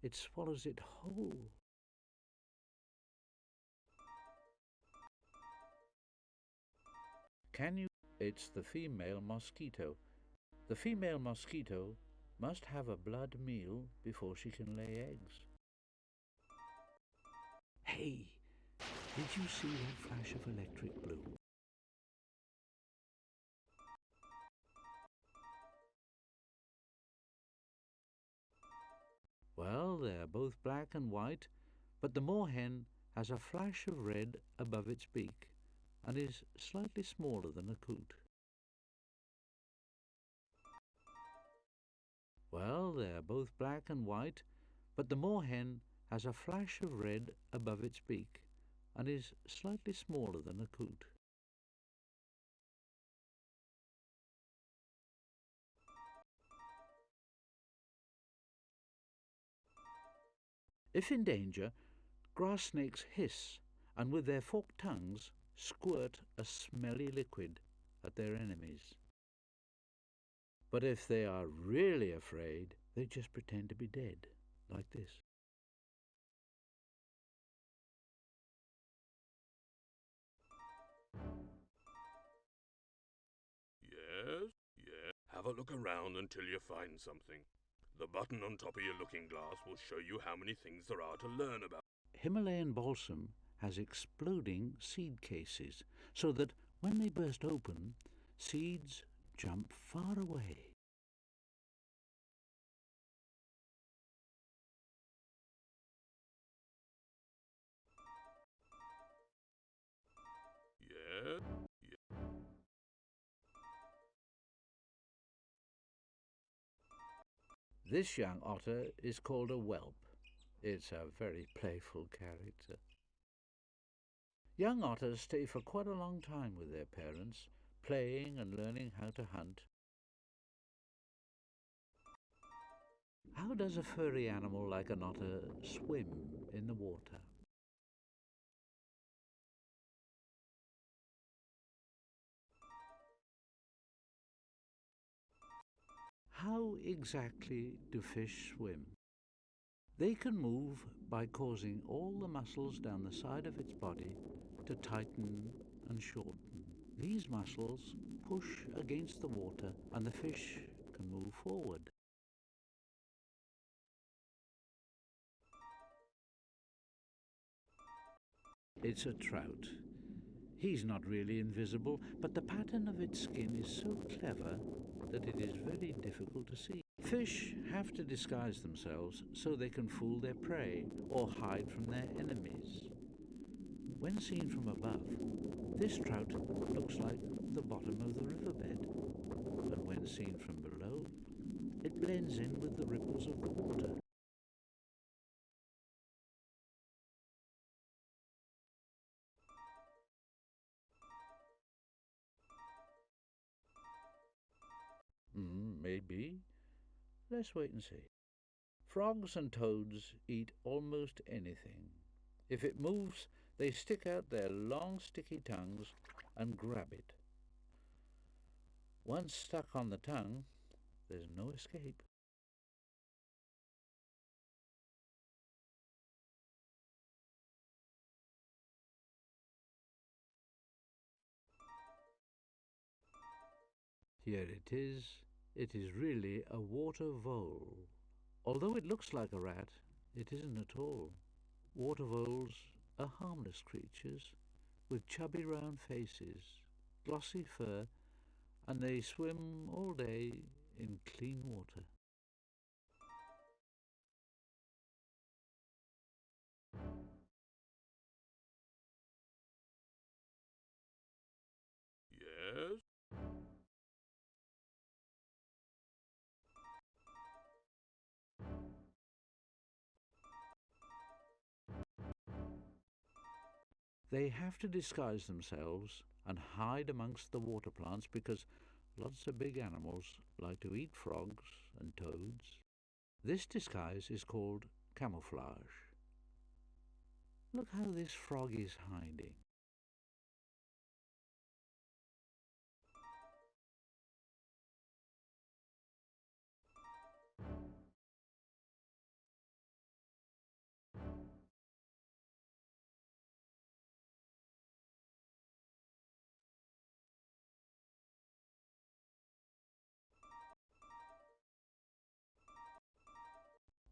it swallows it whole. Can you? It's the female mosquito. The female mosquito must have a blood meal before she can lay eggs. Hey, did you see that flash of electric blue? Well, they're both black and white, but the moorhen has a flash of red above its beak and is slightly smaller than a coot. Well, they're both black and white, but the moorhen has a flash of red above its beak and is slightly smaller than a coot. If in danger, grass snakes hiss and with their forked tongues squirt a smelly liquid at their enemies. But if they are really afraid, they just pretend to be dead, like this. Yes? Yeah. Have a look around until you find something. The button on top of your looking glass will show you how many things there are to learn about. Himalayan balsam has exploding seed cases, so that when they burst open, seeds jump far away. Yeah? Yeah. This young otter is called a whelp. It's a very playful character. Young otters stay for quite a long time with their parents, playing and learning how to hunt. How does a furry animal like an otter swim in the water? How exactly do fish swim? They can move by causing all the muscles down the side of its body to tighten and shorten. These muscles push against the water and the fish can move forward. It's a trout. He's not really invisible, but the pattern of its skin is so clever that it is very difficult to see. Fish have to disguise themselves so they can fool their prey or hide from their enemies. When seen from above, this trout looks like the bottom of the riverbed, and when seen from below, it blends in with the ripples of the water. Maybe. Let's wait and see. Frogs and toads eat almost anything. If it moves, they stick out their long sticky tongues and grab it. Once stuck on the tongue, there's no escape. Here it is. It is really a water vole. Although it looks like a rat, it isn't at all. Water voles are harmless creatures with chubby round faces, glossy fur, and they swim all day in clean water. Yes? They have to disguise themselves and hide amongst the water plants because lots of big animals like to eat frogs and toads. This disguise is called camouflage. Look how this frog is hiding.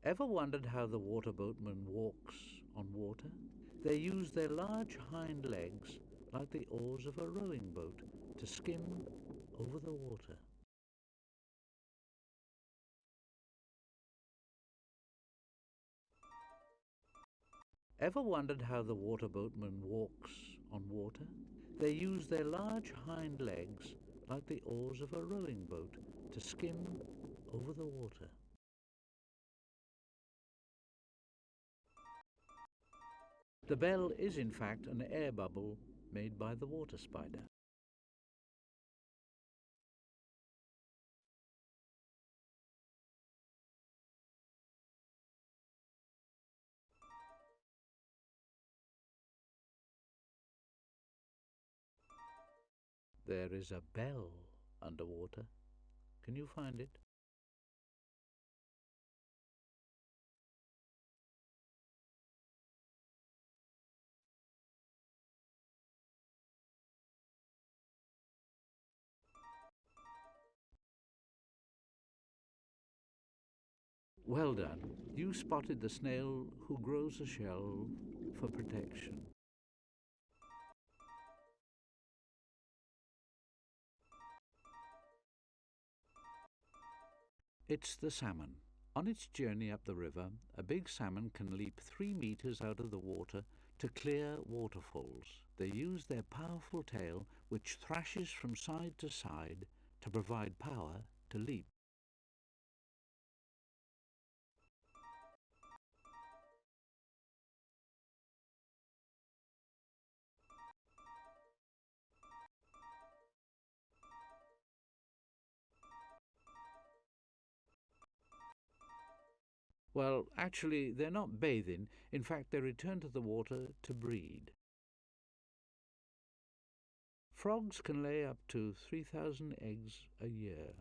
Ever wondered how the water boatman walks on water? They use their large hind legs like the oars of a rowing boat to skim over the water. Ever wondered how the water boatman walks on water? They use their large hind legs like the oars of a rowing boat to skim over the water. The bell is in fact an air bubble made by the water spider. There is a bell underwater. Can you find it? Well done. You spotted the snail who grows a shell for protection. It's the salmon. On its journey up the river, a big salmon can leap 3 meters out of the water to clear waterfalls. They use their powerful tail, which thrashes from side to side, to provide power to leap. Well, actually, they're not bathing. In fact, they return to the water to breed. Frogs can lay up to 3,000 eggs a year.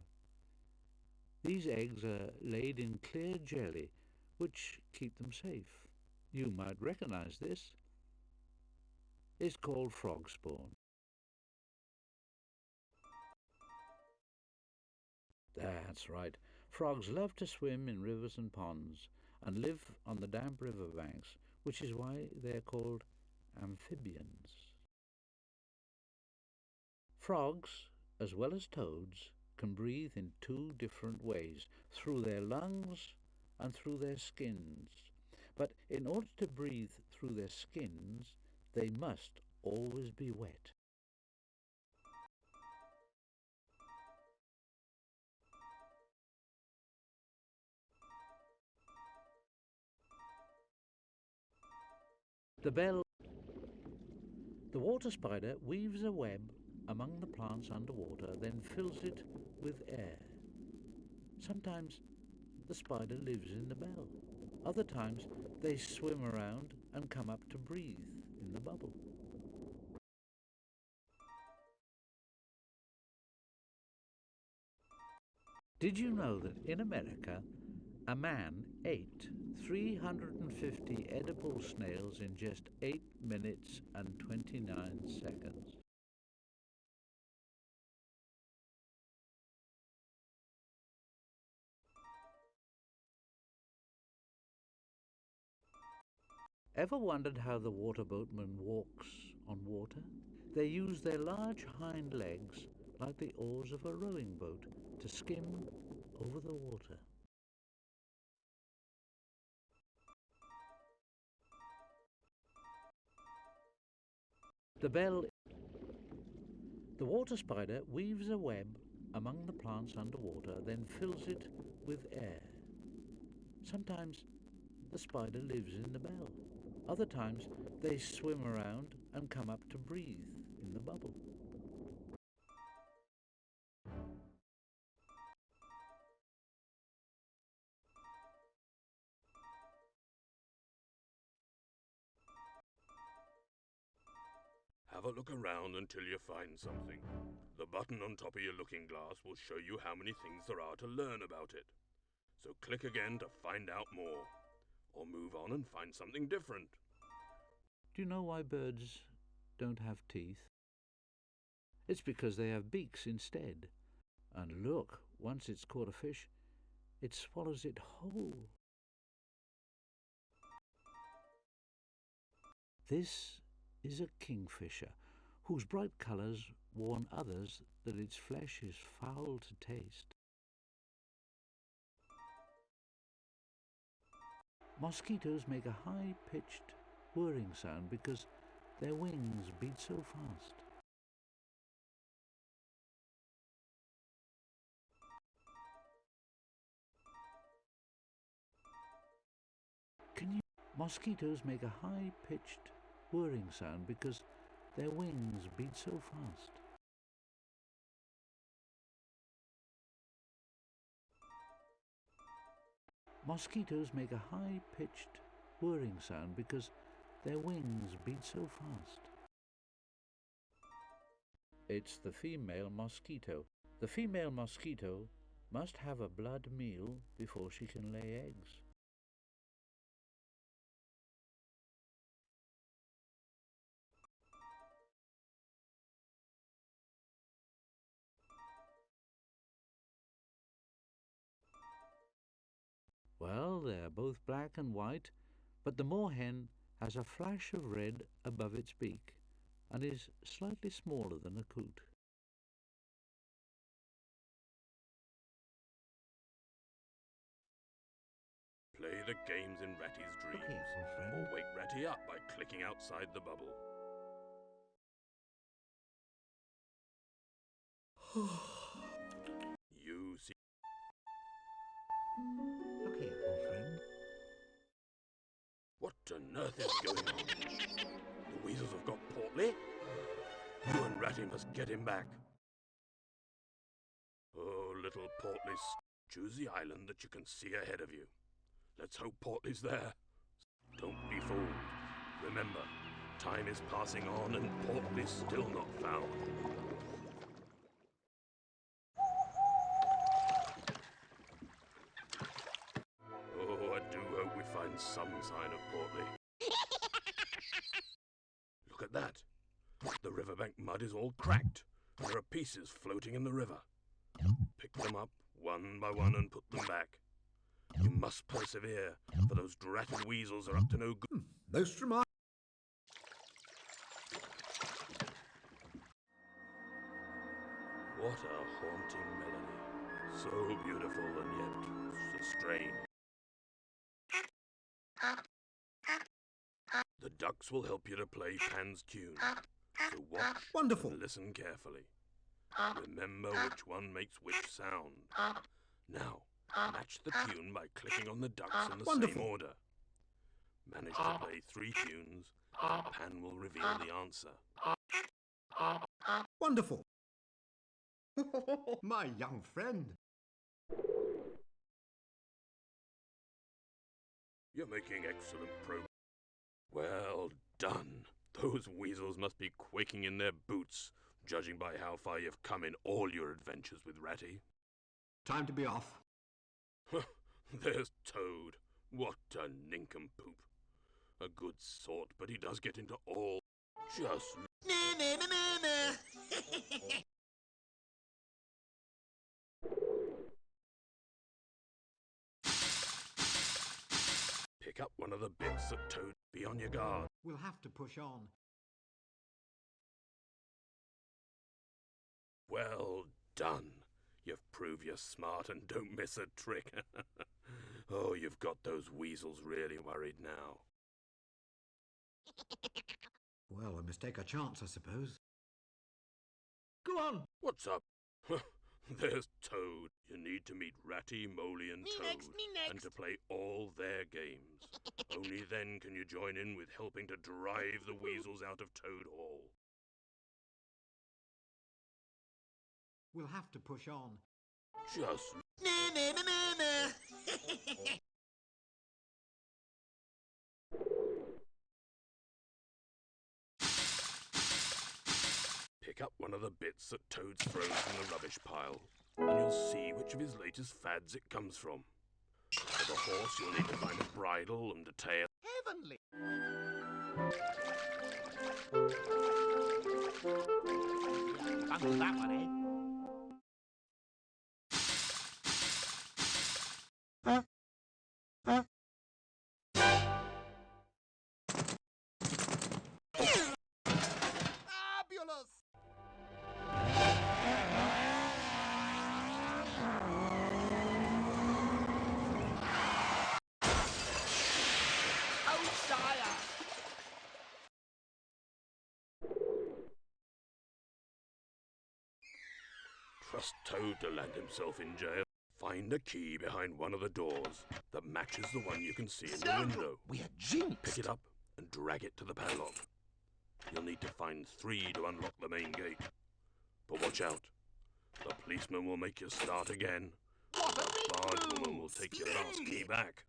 These eggs are laid in clear jelly, which keep them safe. You might recognize this. It's called frog spawn. That's right. Frogs love to swim in rivers and ponds and live on the damp riverbanks, which is why they're called amphibians. Frogs, as well as toads, can breathe in two different ways, through their lungs and through their skins. But in order to breathe through their skins, they must always be wet. The water spider weaves a web among the plants underwater, then fills it with air. Sometimes the spider lives in the bell. Other times they swim around and come up to breathe in the bubble. Did you know that in America, a man ate 350 edible snails in just 8 minutes and 29 seconds? Ever wondered how the water boatman walks on water? They use their large hind legs like the oars of a rowing boat to skim over the water. The water spider weaves a web among the plants underwater, then fills it with air. Sometimes the spider lives in the bell. Other times they swim around and come up to breathe in the bubble. Have a look around until you find something. The button on top of your looking glass will show you how many things there are to learn about it. So click again to find out more, or move on and find something different. Do you know why birds don't have teeth? It's because they have beaks instead. And look, once it's caught a fish, it swallows it whole. This is a kingfisher, whose bright colours warn others that its flesh is foul to taste. Mosquitoes make a high-pitched whirring sound because their wings beat so fast. Mosquitoes make a high-pitched whirring sound because their wings beat so fast. Mosquitoes make a high-pitched whirring sound because their wings beat so fast. It's the female mosquito. The female mosquito must have a blood meal before she can lay eggs. Well, they're both black and white, but the moorhen has a flash of red above its beak and is slightly smaller than a coot. Play the games in Ratty's dreams, or wake Ratty up by clicking outside the bubble. You see... Look here, old friend. What on earth is going on? The Weasels have got Portly? You and Ratty must get him back. Oh, little Portly, choose the island that you can see ahead of you. Let's hope Portly's there. Don't be fooled. Remember, time is passing on and Portly's still not found. find some sign of Portly. Look at that. The riverbank mud is all cracked. There are pieces floating in the river. Pick them up one by one and put them back. You must persevere, for those dratted weasels are up to no good. Most remarkable. What a haunting melody. So beautiful and yet so strange. The ducks will help you to play Pan's tune. So watch Wonderful. and listen carefully. Remember which one makes which sound. Now, match the tune by clicking on the ducks in the Wonderful. same order. Manage to play 3 tunes, Pan will reveal the answer. Wonderful. My young friend. You're making excellent progress. Well done. Those weasels must be quaking in their boots, judging by how far you've come in all your adventures with Ratty. Time to be off. There's Toad. What a nincompoop. A good sort, but he does get into all. Just... Pick up one of the bits that Toad. Be on your guard. We'll have to push on. Well done. You've proved you're smart and don't miss a trick. Oh, you've got those weasels really worried now. Well, we must take a chance, I suppose. Go on. What's up? There's Toad. You need to meet Ratty, Moley and Toad. And to play all their games. Only then can you join in with helping to drive the weasels out of Toad Hall. We'll have to push on. Just... Pick up one of the bits that Toad's thrown from the rubbish pile, and you'll see which of his latest fads it comes from. For the horse, you'll need to find a bridle and a tail. Heavenly. Bungle that one, eh? Fabulous! Oh, sire! Trust Toad to land himself in jail. Find a key behind one of the doors that matches the one you can see in the window. We are jinxed! Pick it up and drag it to the padlock. You'll need to find 3 to unlock the main gate. But watch out. The policeman will make you start again. The barge woman will take your last key back.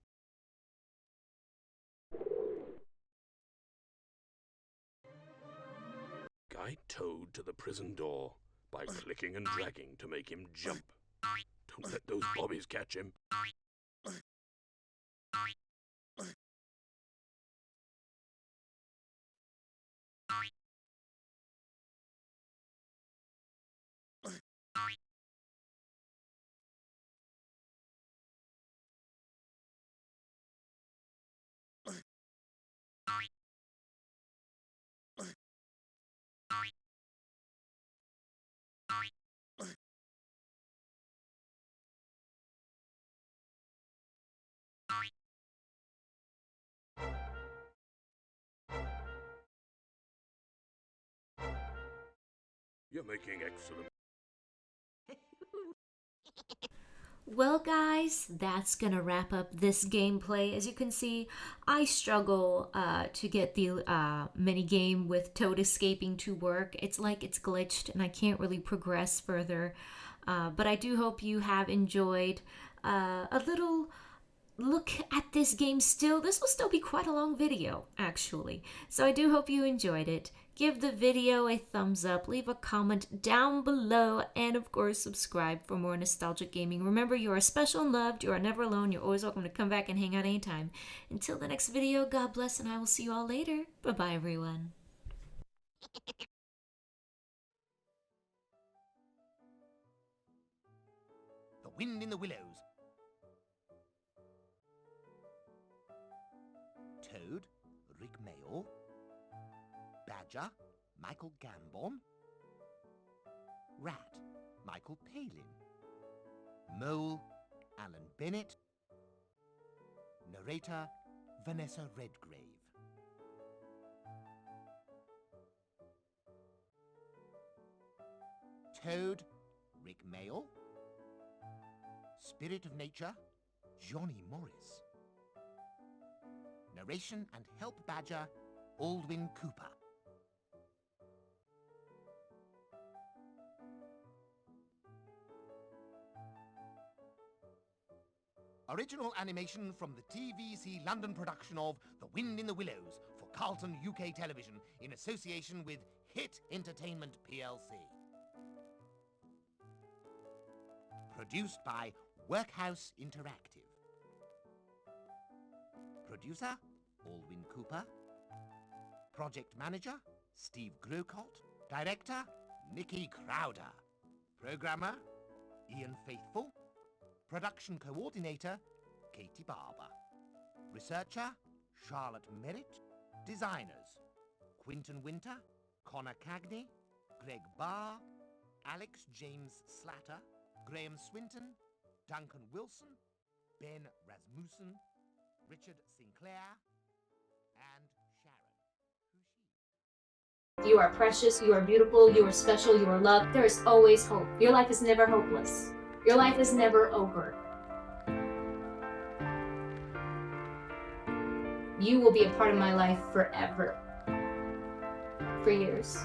Guide Toad to the prison door by clicking and dragging to make him jump. Don't let those bobbies catch him. You're making excellent. Well guys, that's gonna wrap up this gameplay. As you can see, I struggle to get the mini game with Toad escaping to work. It's like it's glitched and I can't really progress further. But I do hope you have enjoyed a little look at this game still. This will still be quite a long video, actually. So I do hope you enjoyed it. give the video a thumbs up, leave a comment down below, and of course subscribe for more nostalgic gaming. Remember, you are special and loved, you are never alone, you're always welcome to come back and hang out anytime. Until the next video, God bless, and I will see you all later. Bye-bye, everyone. The Wind in the Willows. Toad, Rick Mayall. Badger, Michael Gambon. Rat, Michael Palin. Mole, Alan Bennett. Narrator, Vanessa Redgrave. Toad, Rick Mayall. Spirit of Nature, Johnny Morris. Narration and help badger, Aldwin Cooper. Original animation from the TVC London production of The Wind in the Willows for Carlton UK Television in association with Hit Entertainment plc. Produced by Workhouse Interactive. Producer, Aldwin Cooper. Project Manager, Steve Grocott. Director, Nikki Crowder. Programmer, Ian Faithful. Production Coordinator, Katie Barber. Researcher, Charlotte Merritt. Designers, Quinton Winter, Connor Cagney, Greg Barr, Alex James Slatter, Graham Swinton, Duncan Wilson, Ben Rasmussen, Richard Sinclair, and Sharon. You are precious, you are beautiful, you are special, you are loved. There is always hope. Your life is never hopeless. Your life is never over. You will be a part of my life forever. For years.